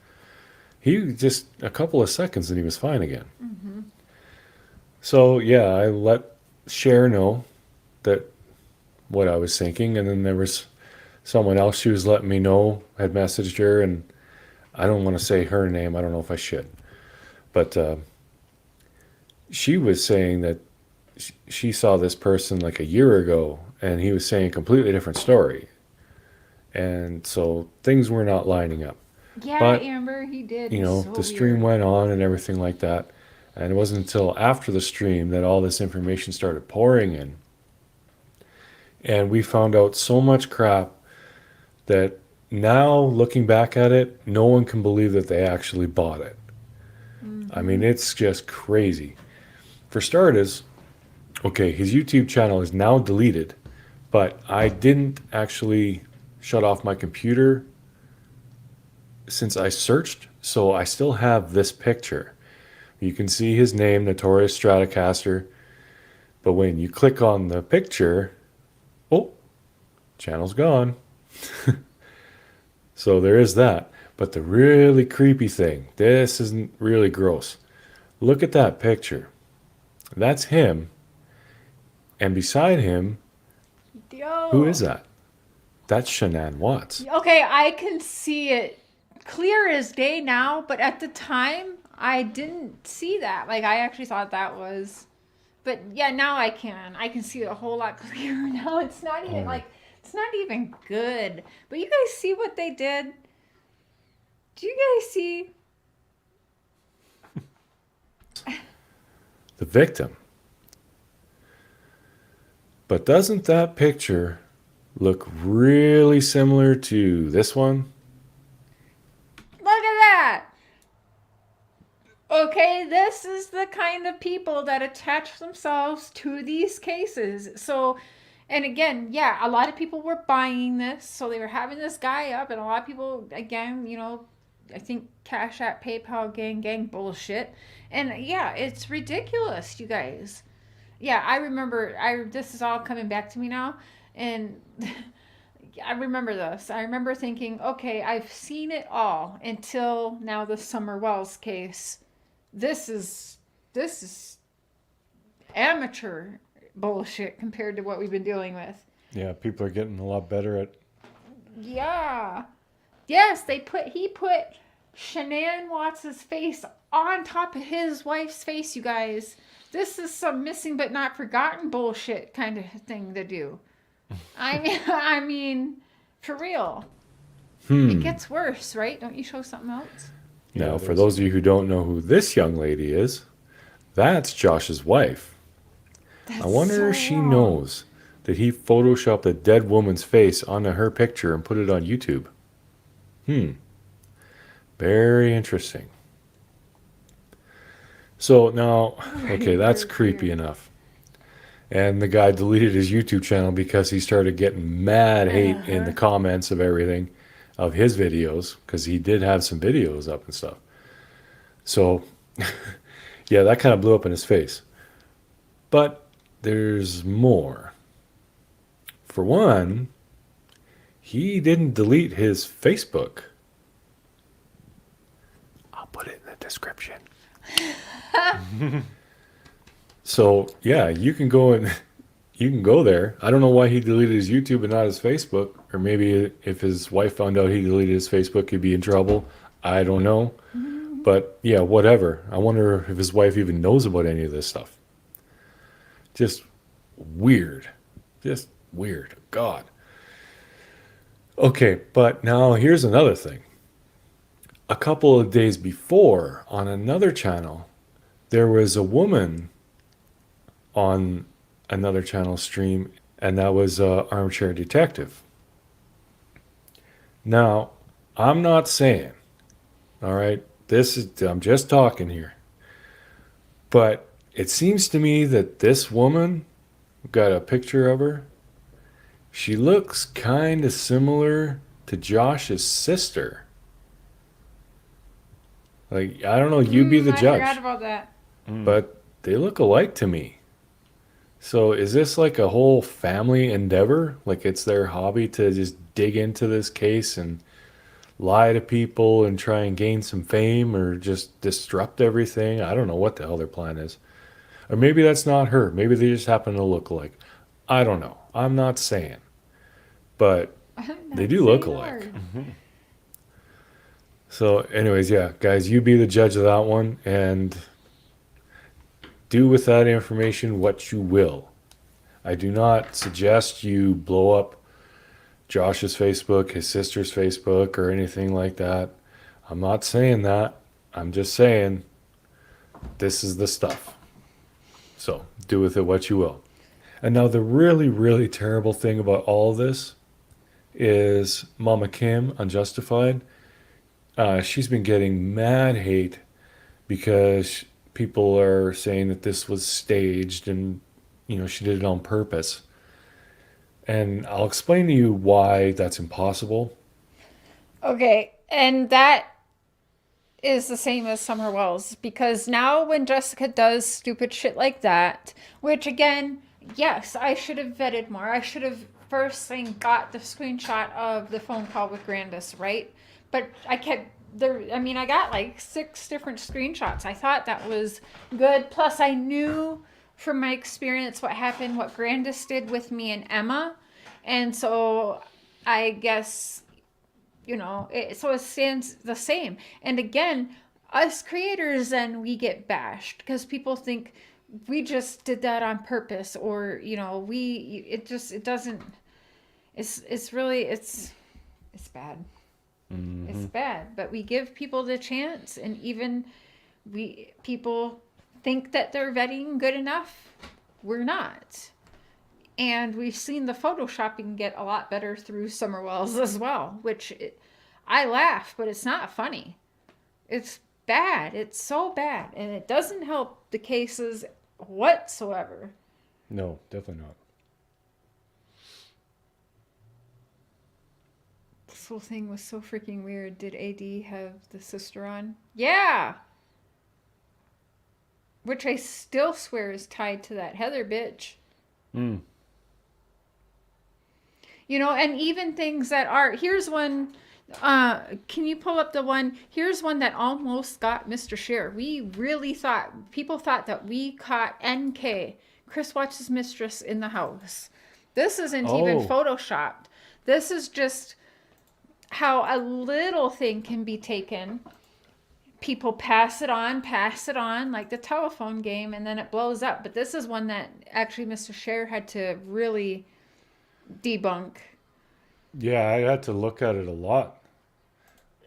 He just a couple of seconds and he was fine again. So yeah, I let Cher know that what I was thinking, and then there was someone else she was letting me know, had messaged her, and I don't want to say her name, I don't know if I should, but she was saying that she saw this person like a year ago and he was saying a completely different story, and so things were not lining up. Yeah, But, Amber, he did. The stream went on and everything like that, and it wasn't until after the stream that all this information started pouring in, and we found out so much crap that now looking back at it, no one can believe that they actually bought it. I mean, it's just crazy. For starters, okay, his YouTube channel is now deleted, but I didn't actually shut off my computer since I searched, so I still have this picture. You can see his name, Notorious Stratocaster, but when you click on the picture, oh, channel's gone. So there is that. But the really creepy thing, this isn't really gross. Look at that picture. That's him. And beside him, Yo. who is that? That's Shanann Watts. Okay, I can see it clear as day now, but at the time, I didn't see that. Like, I actually thought that was... But yeah, now I can. I can see it a whole lot clearer now. It's not even it's not even good. But you guys see what they did? Do you guys see? The victim. But doesn't that picture look really similar to this one? Look at that. Okay, this is the kind of people that attach themselves to these cases. So, and again, yeah, a lot of people were buying this. So they were having this guy up, and a lot of people, again, I think Cash App, PayPal, gang bullshit. And yeah, it's ridiculous, you guys. Yeah, I remember, this is all coming back to me now. And I remember this. I remember thinking, okay, I've seen it all until now the Summer Wells case. This is amateur bullshit compared to what we've been dealing with. Yeah, people are getting a lot better at... Yeah. Yes, he put Shanann Watts' face on top of his wife's face, you guys. This is some missing but not forgotten bullshit kind of thing to do. I mean, for real. It gets worse, right? Don't you show something else? Now, for those of you who don't know who this young lady is, that's Josh's wife. I wonder if she knows that he photoshopped a dead woman's face onto her picture and put it on YouTube. Very interesting. So now, okay, that's creepy enough. And the guy deleted his YouTube channel because he started getting mad hate in the comments of everything, of his videos, because he did have some videos up and stuff. So, yeah, that kind of blew up in his face. But there's more. For one, he didn't delete his Facebook. I'll put it in the description. So yeah, you can go there. I don't know why he deleted his YouTube and not his Facebook, or maybe if his wife found out he deleted his Facebook, he'd be in trouble. I don't know. But yeah, whatever. I wonder if his wife even knows about any of this stuff. Just weird. Just weird. God. Okay, but now here's another thing. A couple of days before, on another channel, there was a woman on another channel stream, and that was Armchair Detective. Now, I'm not saying, all right, I'm just talking here, but it seems to me that this woman Got a picture of her. She looks kind of similar to Josh's sister. Like, I don't know, you be the I judge. forgot about that. But they look alike to me. So is this like a whole family endeavor? Like it's their hobby to just dig into this case and lie to people and try and gain some fame or just disrupt everything? I don't know what the hell their plan is. Or maybe that's not her. Maybe they just happen to look alike. I don't know. I'm not saying. But they do look alike. So anyways, yeah, guys, you be the judge of that one and do with that information what you will. I do not suggest you blow up Josh's Facebook, his sister's Facebook, or anything like that. I'm not saying that. I'm just saying this is the stuff. So do with it what you will. And now the really, really terrible thing about all of this is Mama Kim, Unjustified. She's been getting mad hate because people are saying that this was staged and, you know, she did it on purpose. And I'll explain to you why that's impossible. Okay, and that is the same as Summer Wells, because now when Jessica does stupid shit like that, which again, yes, I should have vetted more. I should have first thing got the screenshot of the phone call with Grandus, right? But I kept there. I mean, I got like 6 different screenshots. I thought that was good. Plus, I knew from my experience what happened, what Grandus did with me and Emma, and so I guess, you know, so it stands the same. And again, us creators, then we get bashed because people think we just did that on purpose, or, you know, it doesn't, it's really, it's bad. It's bad, but we give people the chance, and even people think that they're vetting good enough. We're not. And we've seen the photoshopping get a lot better through Summer Wells as well, which I laugh, but it's not funny. It's bad. It's so bad. And it doesn't help the cases whatsoever. No, definitely not. This whole thing was so freaking weird. Did AD have the sister on? Yeah! Which I still swear is tied to that Heather bitch. You know, and even things that are, here's one, can you pull up the one? Here's one that almost got Mr. Cher. We really thought, people thought that we caught NK, Chris Watch's mistress, in the house. This isn't even photoshopped. This is just how a little thing can be taken. People pass it on, like the telephone game, and then it blows up. But this is one that actually Mr. Cher had to really debunk. Yeah, I had to look at it a lot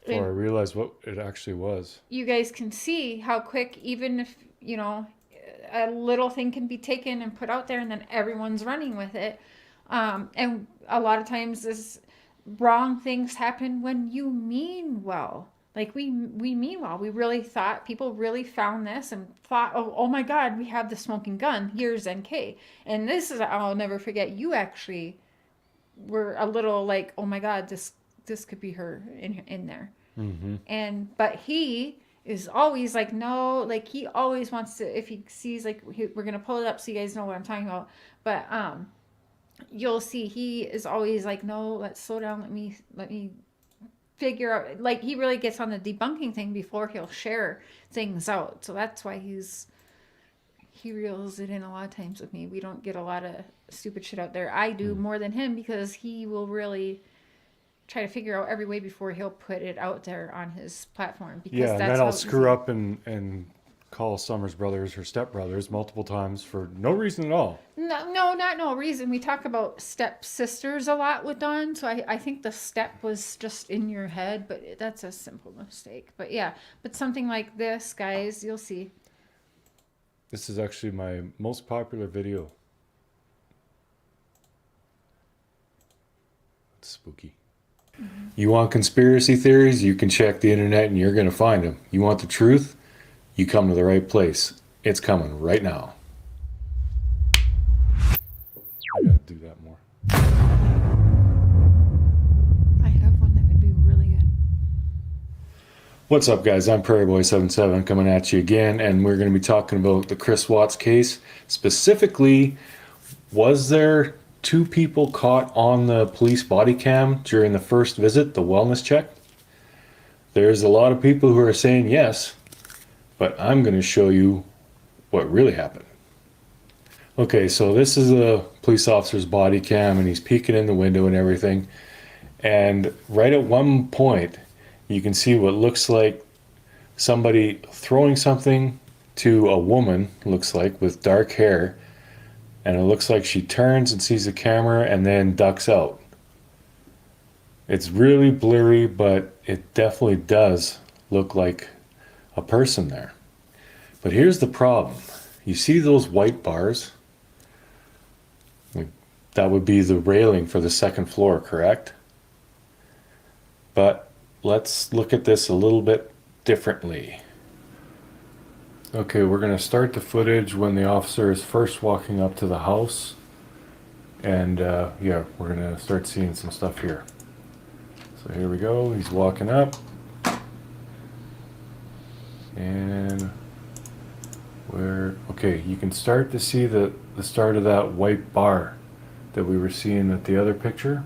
before I realized what it actually was. You guys can see how quick, even if, you know, a little thing can be taken and put out there, and then everyone's running with it. And a lot of times this wrong things happen when you mean well. Like we mean well. We really thought, people really found this and thought, oh my God, we have the smoking gun. Here's NK. And this is, I'll never forget, you actually were a little like, oh my God, this could be her in there. But he is always like, no, like he always wants to, if he sees, like, we're going to pull it up so you guys know what I'm talking about. But you'll see he is always like, no, let's slow down. Let me figure out, like, he really gets on the debunking thing before he'll share things out. So that's why he reels it in a lot of times with me. We don't get a lot of stupid shit out there. I do more than him, because he will really try to figure out every way before he'll put it out there on his platform. Because Yeah, and that's then how I'll screw up and call Summers brothers her stepbrothers multiple times for no reason at all. No, not no reason. We talk about stepsisters a lot with Dawn, so I think the step was just in your head, but that's a simple mistake. But yeah, but something like this, guys, you'll see. This is actually my most popular video. It's spooky. You want conspiracy theories? You can check the internet and you're going to find them. You want the truth? You come to the right place. It's coming right now. I gotta do that more. I have one that would be really good. What's up, guys? I'm PrairieBoy77 coming at you again, and we're going to be talking about the Chris Watts case. Specifically, was there 2 people caught on the police body cam during the first visit, the wellness check? There's a lot of people who are saying yes, but I'm going to show you what really happened. Okay, so this is a police officer's body cam, and he's peeking in the window and everything. And right at one point, you can see what looks like somebody throwing something to a woman, looks like, with dark hair. And it looks like she turns and sees the camera and then ducks out. It's really blurry, but it definitely does look like a person there. But here's the problem. You see those white bars? That would be the railing for the second floor, correct? But let's look at this a little bit differently. Okay, we're going to start the footage when the officer is first walking up to the house. And yeah, we're going to start seeing some stuff here. So here we go, he's walking up. And okay, you can start to see the start of that white bar that we were seeing at the other picture.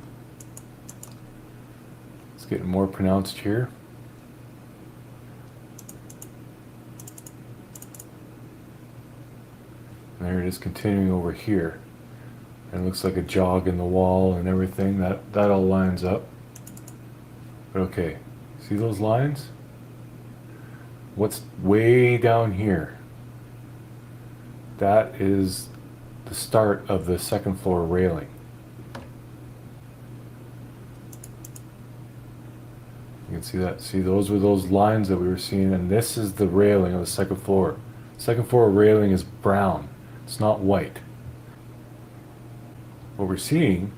It's getting more pronounced here. And there it is continuing over here. And it looks like a jog in the wall and everything. That all lines up. But okay, see those lines? What's way down here? That is the start of the second floor railing. You can see that. See, those were those lines that we were seeing, and this is the railing of the second floor. Second floor railing is brown. It's not white. What we're seeing,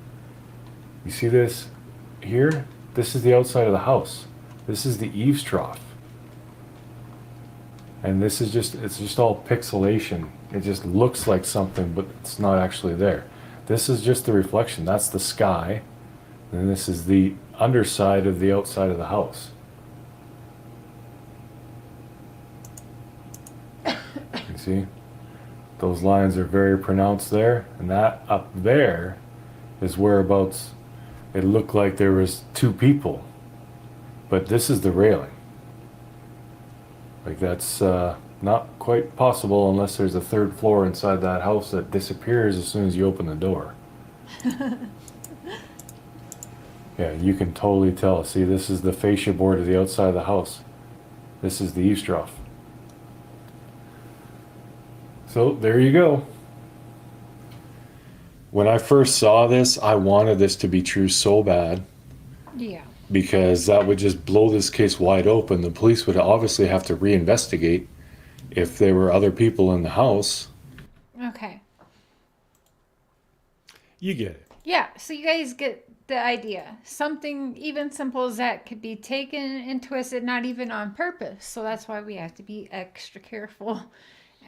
you see this here? This is the outside of the house. This is the eaves trough. And this is it's just all pixelation. It just looks like something, but it's not actually there. This is just the reflection. That's the sky. And this is the underside of the outside of the house. You see? Those lines are very pronounced there. And that up there is whereabouts it looked like there was 2 people. But this is the railing. Like that's not quite possible unless there's a 3rd floor inside that house that disappears as soon as you open the door. Yeah, you can totally tell. See, this is the fascia board of the outside of the house. This is the eaves trough. So there you go. When I first saw this, I wanted this to be true so bad. Yeah. Because that would just blow this case wide open. The police would obviously have to reinvestigate if there were other people in the house. Okay. You get it. Yeah, so you guys get the idea. Something even simple as that could be taken and twisted, not even on purpose. So that's why we have to be extra careful.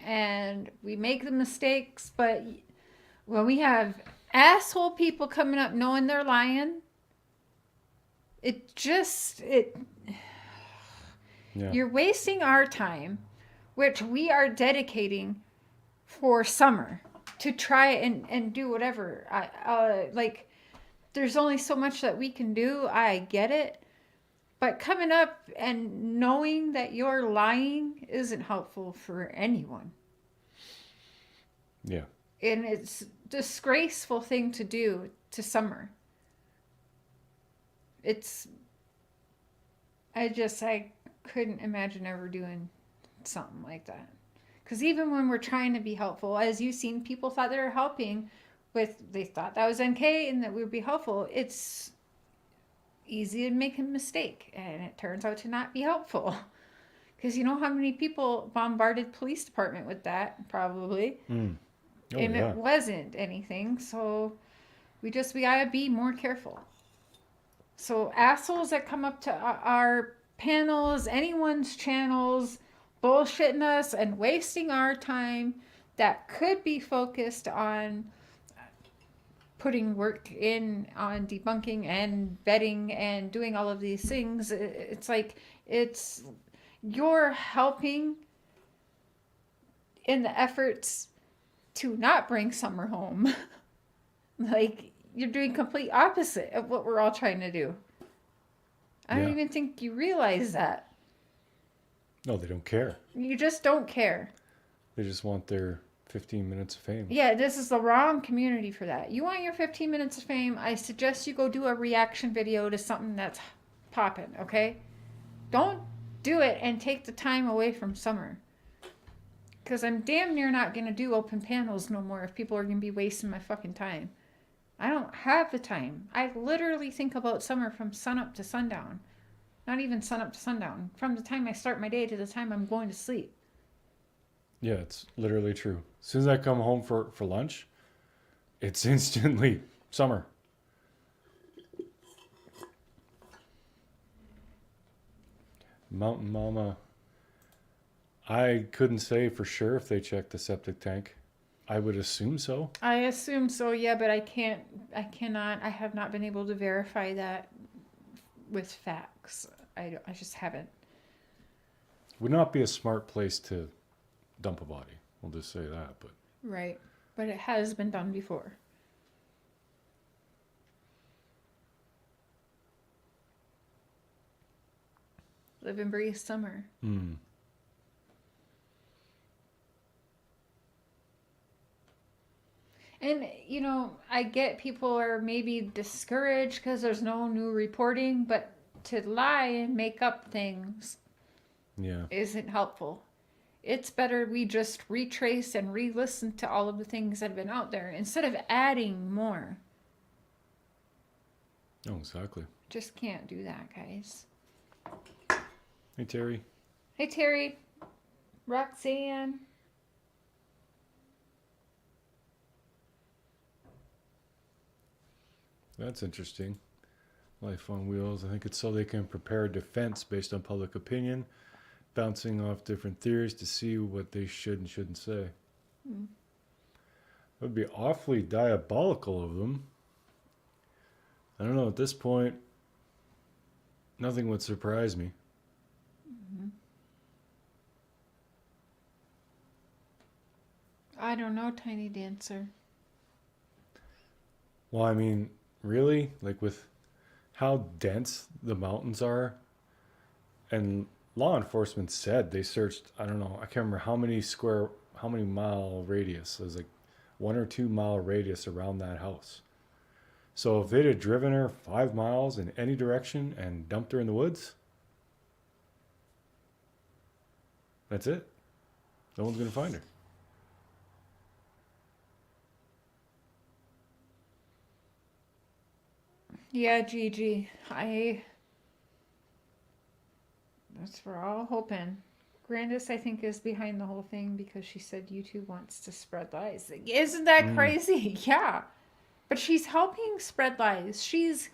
And we make the mistakes, but when we have asshole people coming up knowing they're lying, you're wasting our time, which we are dedicating for summer to try and do whatever. Like, there's only so much that we can do. I get it. But coming up and knowing that you're lying isn't helpful for anyone. Yeah. And it's a disgraceful thing to do to summer. I couldn't imagine ever doing something like that. Because even when we're trying to be helpful, as you've seen, people thought they were helping they thought that was okay and that we would be helpful. It's easy to make a mistake, and it turns out to not be helpful. Because you know how many people bombarded police department with that, probably. And it wasn't anything. So we gotta be more careful. So assholes that come up to our panels, anyone's channels, bullshitting us and wasting our time that could be focused on putting work in on debunking and vetting and doing all of these things. It's like you're helping in the efforts to not bring summer home. Like, you're doing complete opposite of what we're all trying to do. I don't Yeah. even think you realize that. No, they don't care. You just don't care. They just want their 15 minutes of fame. Yeah, this is the wrong community for that. You want your 15 minutes of fame, I suggest you go do a reaction video to something that's popping, okay? Don't do it and take the time away from summer. Because I'm damn near not going to do open panels no more if people are going to be wasting my fucking time. I don't have the time. I literally think about summer from sunup to sundown. Not even sunup to sundown. From the time I start my day to the time I'm going to sleep. Yeah, it's literally true. As soon as I come home for lunch, it's instantly summer. Mountain Mama, I couldn't say for sure if they checked the septic tank. I would assume so. I assume so, yeah, but I have not been able to verify that with facts. I just haven't. Would not be a smart place to dump a body. We'll just say that. But Right. But it has been done before. Live and breathe summer. And, you know, I get people are maybe discouraged because there's no new reporting, but to lie and make up things yeah, isn't helpful. It's better we just retrace and re-listen to all of the things that have been out there instead of adding more. oh, exactly. Just can't do that, guys. Hey, Terry. Hey, Terry. Roxanne. That's interesting. Life on Wheels. I think it's so they can prepare a defense based on public opinion, bouncing off different theories to see what they should and shouldn't say. It would be awfully diabolical of them. I don't know, at this point, nothing would surprise me. I don't know, Tiny Dancer. Well, I mean, really? Like with how dense the mountains are, and law enforcement said they searched, I don't know, I can't remember how many mile radius. It was like 1 or 2 mile radius around that house. So if they'd have driven her 5 miles in any direction and dumped her in the woods, that's it. No one's going to find her. Yeah, Gigi. That's we're all hoping. Grandus, I think, is behind the whole thing because she said YouTube wants to spread lies. Isn't that crazy? Yeah. But she's helping spread lies. She's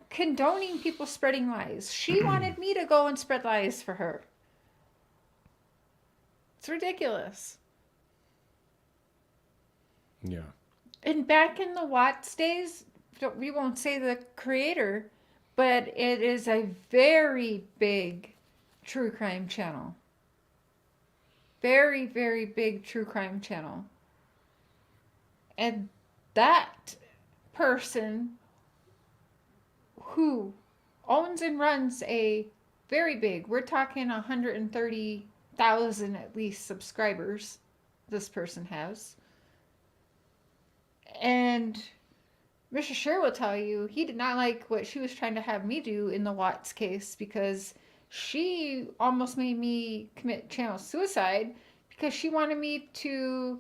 condoning people spreading lies. She wanted me to go and spread lies for her. It's ridiculous. Yeah. And back in the Watts days, we won't say the creator, but it is a very big true crime channel. Very, very big true crime channel. And that person who owns and runs a very big, we're talking 130,000 at least subscribers this person has. And Mr. Cher will tell you he did not like what she was trying to have me do in the Watts case because she almost made me commit channel suicide because she wanted me to.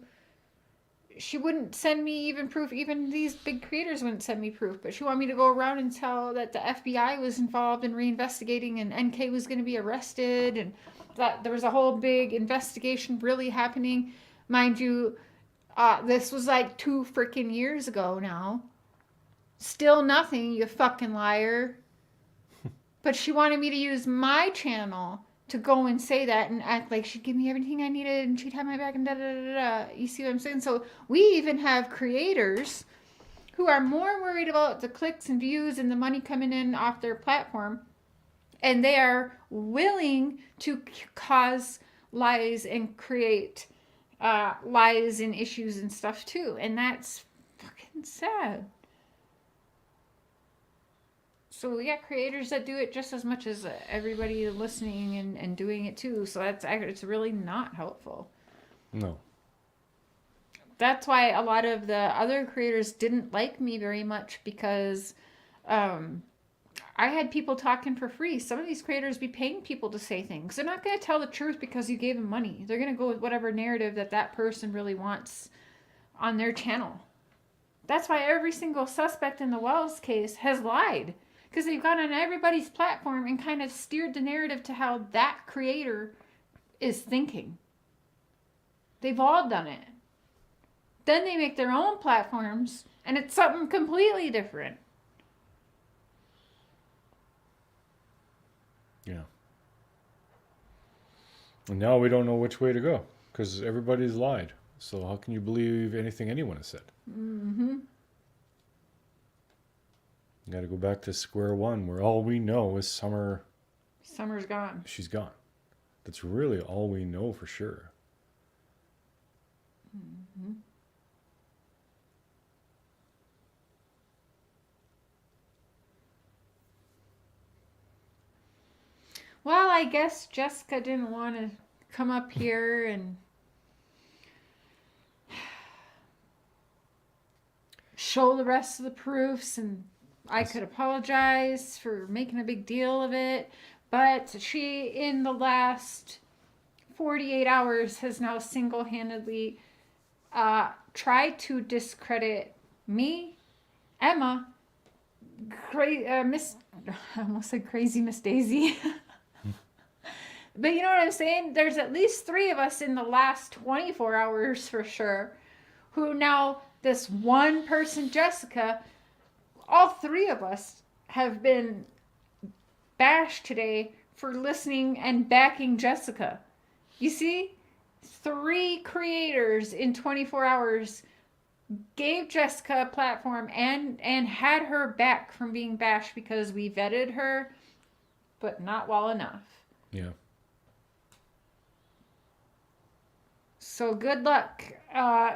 She wouldn't send me even proof. Even these big creators wouldn't send me proof. But she wanted me to go around and tell that the FBI was involved in reinvestigating and NK was going to be arrested and that there was a whole big investigation really happening. Mind you, this was like 2 freaking years ago now. Still nothing, you fucking liar. But she wanted me to use my channel to go and say that and act like she'd give me everything I needed and she'd have my back and da da da da. You see what I'm saying? So we even have creators who are more worried about the clicks and views and the money coming in off their platform, and they are willing to cause lies and create lies and issues and stuff too, and that's fucking sad. So we got creators that do it just as much as everybody listening and doing it too. So it's really not helpful. No. That's why a lot of the other creators didn't like me very much, because I had people talking for free. Some of these creators be paying people to say things. They're not going to tell the truth because you gave them money. They're going to go with whatever narrative that person really wants on their channel. That's why every single suspect in the Wells case has lied. Because they've gone on everybody's platform and kind of steered the narrative to how that creator is thinking. They've all done it. Then they make their own platforms, and it's something completely different. Yeah. And now we don't know which way to go, because everybody's lied. So how can you believe anything anyone has said? Mm-hmm. You got to go back to square one, where all we know is Summer. Summer's gone. She's gone. That's really all we know for sure. Mm-hmm. Well, I guess Jessica didn't want to come up here and show the rest of the proofs, and I could apologize for making a big deal of it, but she, in the last 48 hours, has now single-handedly tried to discredit me, Emma, I almost said crazy Miss Daisy. But you know what I'm saying? There's at least 3 of us in the last 24 hours for sure, who now, this one person, Jessica, all 3 of us have been bashed today for listening and backing Jessica. You see? 3 creators in 24 hours gave Jessica a platform and had her back from being bashed because we vetted her, but not well enough. Yeah. So good luck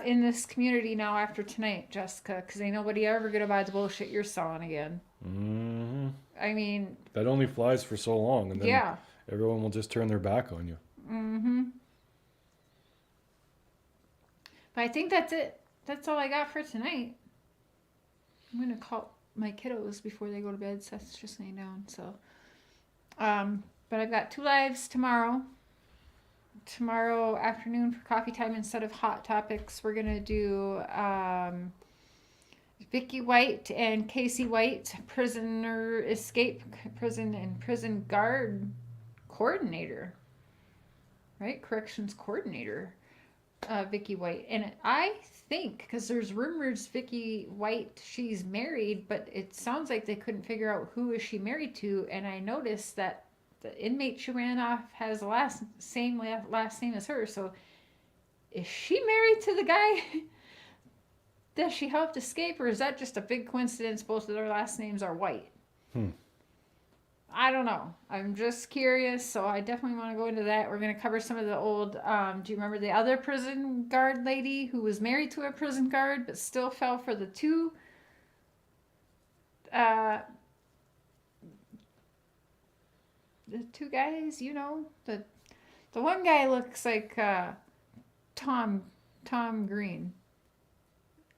in this community now after tonight, Jessica, because ain't nobody ever gonna buy the bullshit you're selling again. Mm-hmm. I mean, that only flies for so long, and then yeah, everyone will just turn their back on you. Mm-hmm. But I think that's it. That's all I got for tonight. I'm gonna call my kiddos before they go to bed. Seth's just laying down. So, but I've got 2 lives tomorrow. Tomorrow afternoon for coffee time, instead of hot topics, we're gonna do Vicky White and Casey White, prisoner escape, prison and prison guard coordinator, right? Corrections coordinator, Vicky White. And I think, because there's rumors Vicky White, she's married, but it sounds like they couldn't figure out who is she married to. And I noticed that the inmate she ran off has the last name as her. So is she married to the guy that she helped escape, or is that just a big coincidence both of their last names are White? I don't know. I'm just curious, so I definitely want to go into that. We're going to cover some of the old, do you remember the other prison guard lady who was married to a prison guard but still fell for the 2 the 2 guys, you know? The one guy looks like Tom Green,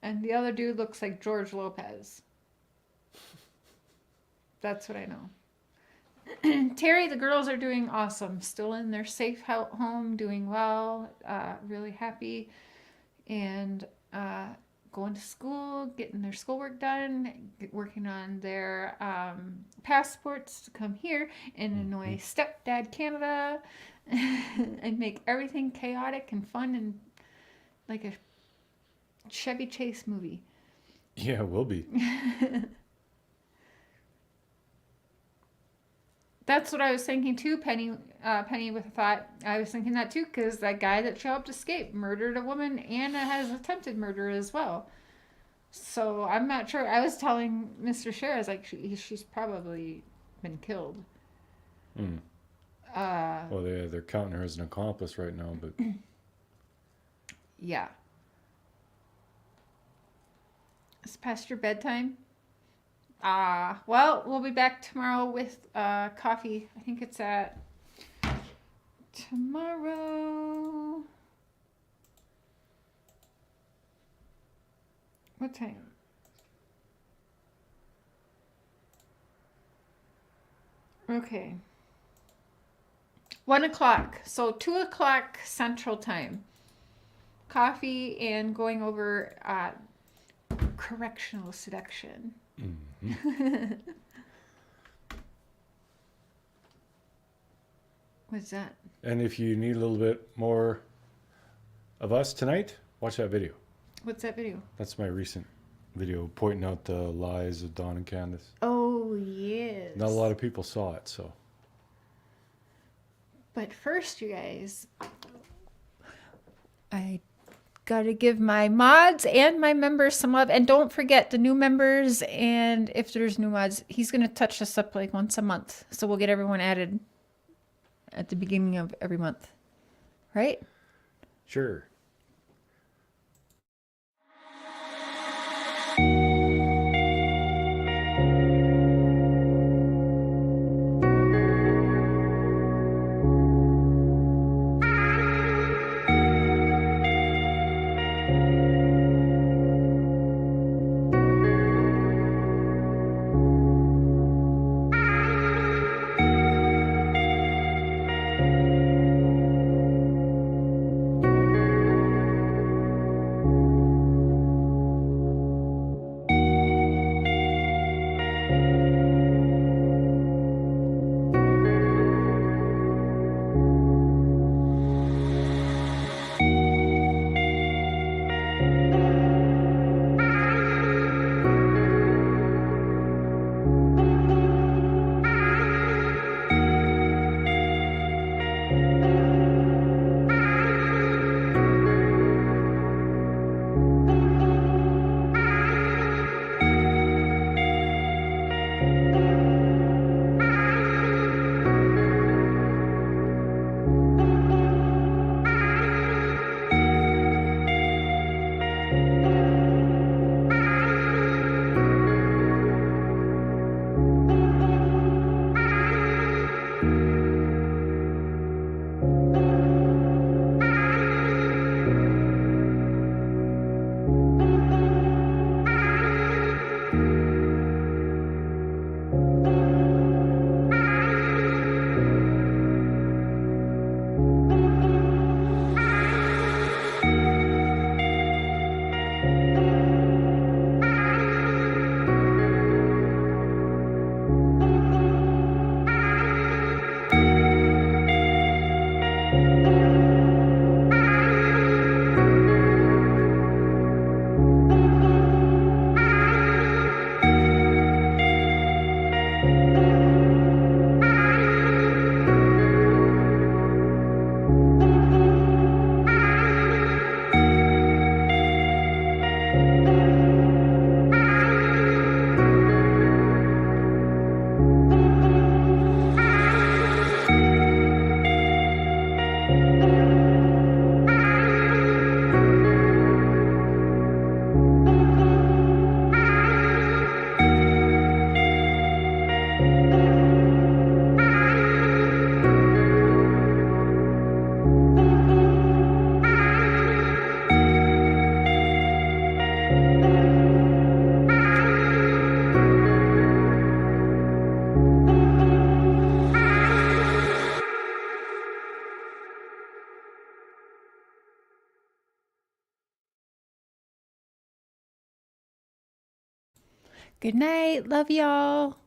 and the other dude looks like George Lopez. That's what I know. Terry, the girls are doing awesome. Still in their safe home, doing well. Really happy. And going to school, getting their schoolwork done, working on their passports to come here and annoy stepdad Canada and make everything chaotic and fun and like a Chevy Chase movie. Yeah, it will be. That's what I was thinking too, Penny. Penny with a thought. I was thinking that too, because that guy that she helped escape murdered a woman and has attempted murder as well. So I'm not sure. I was telling Mr. Cher, I was like, she's probably been killed. Mm. Well, they're counting her as an accomplice right now, but Yeah. It's past your bedtime. Well, we'll be back tomorrow with coffee. I think it's at tomorrow. What time? Okay. 1 o'clock. So 2 o'clock Central Time. Coffee and going over correctional seduction. mm-hmm. What's that? And if you need a little bit more of us tonight, watch that video. What's that video? That's my recent video pointing out the lies of Don and Candus. Oh, yes. Not a lot of people saw it, so. But first, you guys, I gotta give my mods and my members some love. And don't forget the new members, and if there's new mods, he's gonna touch us up like once a month. So we'll get everyone added at the beginning of every month. Right? Sure. Good night. Love y'all.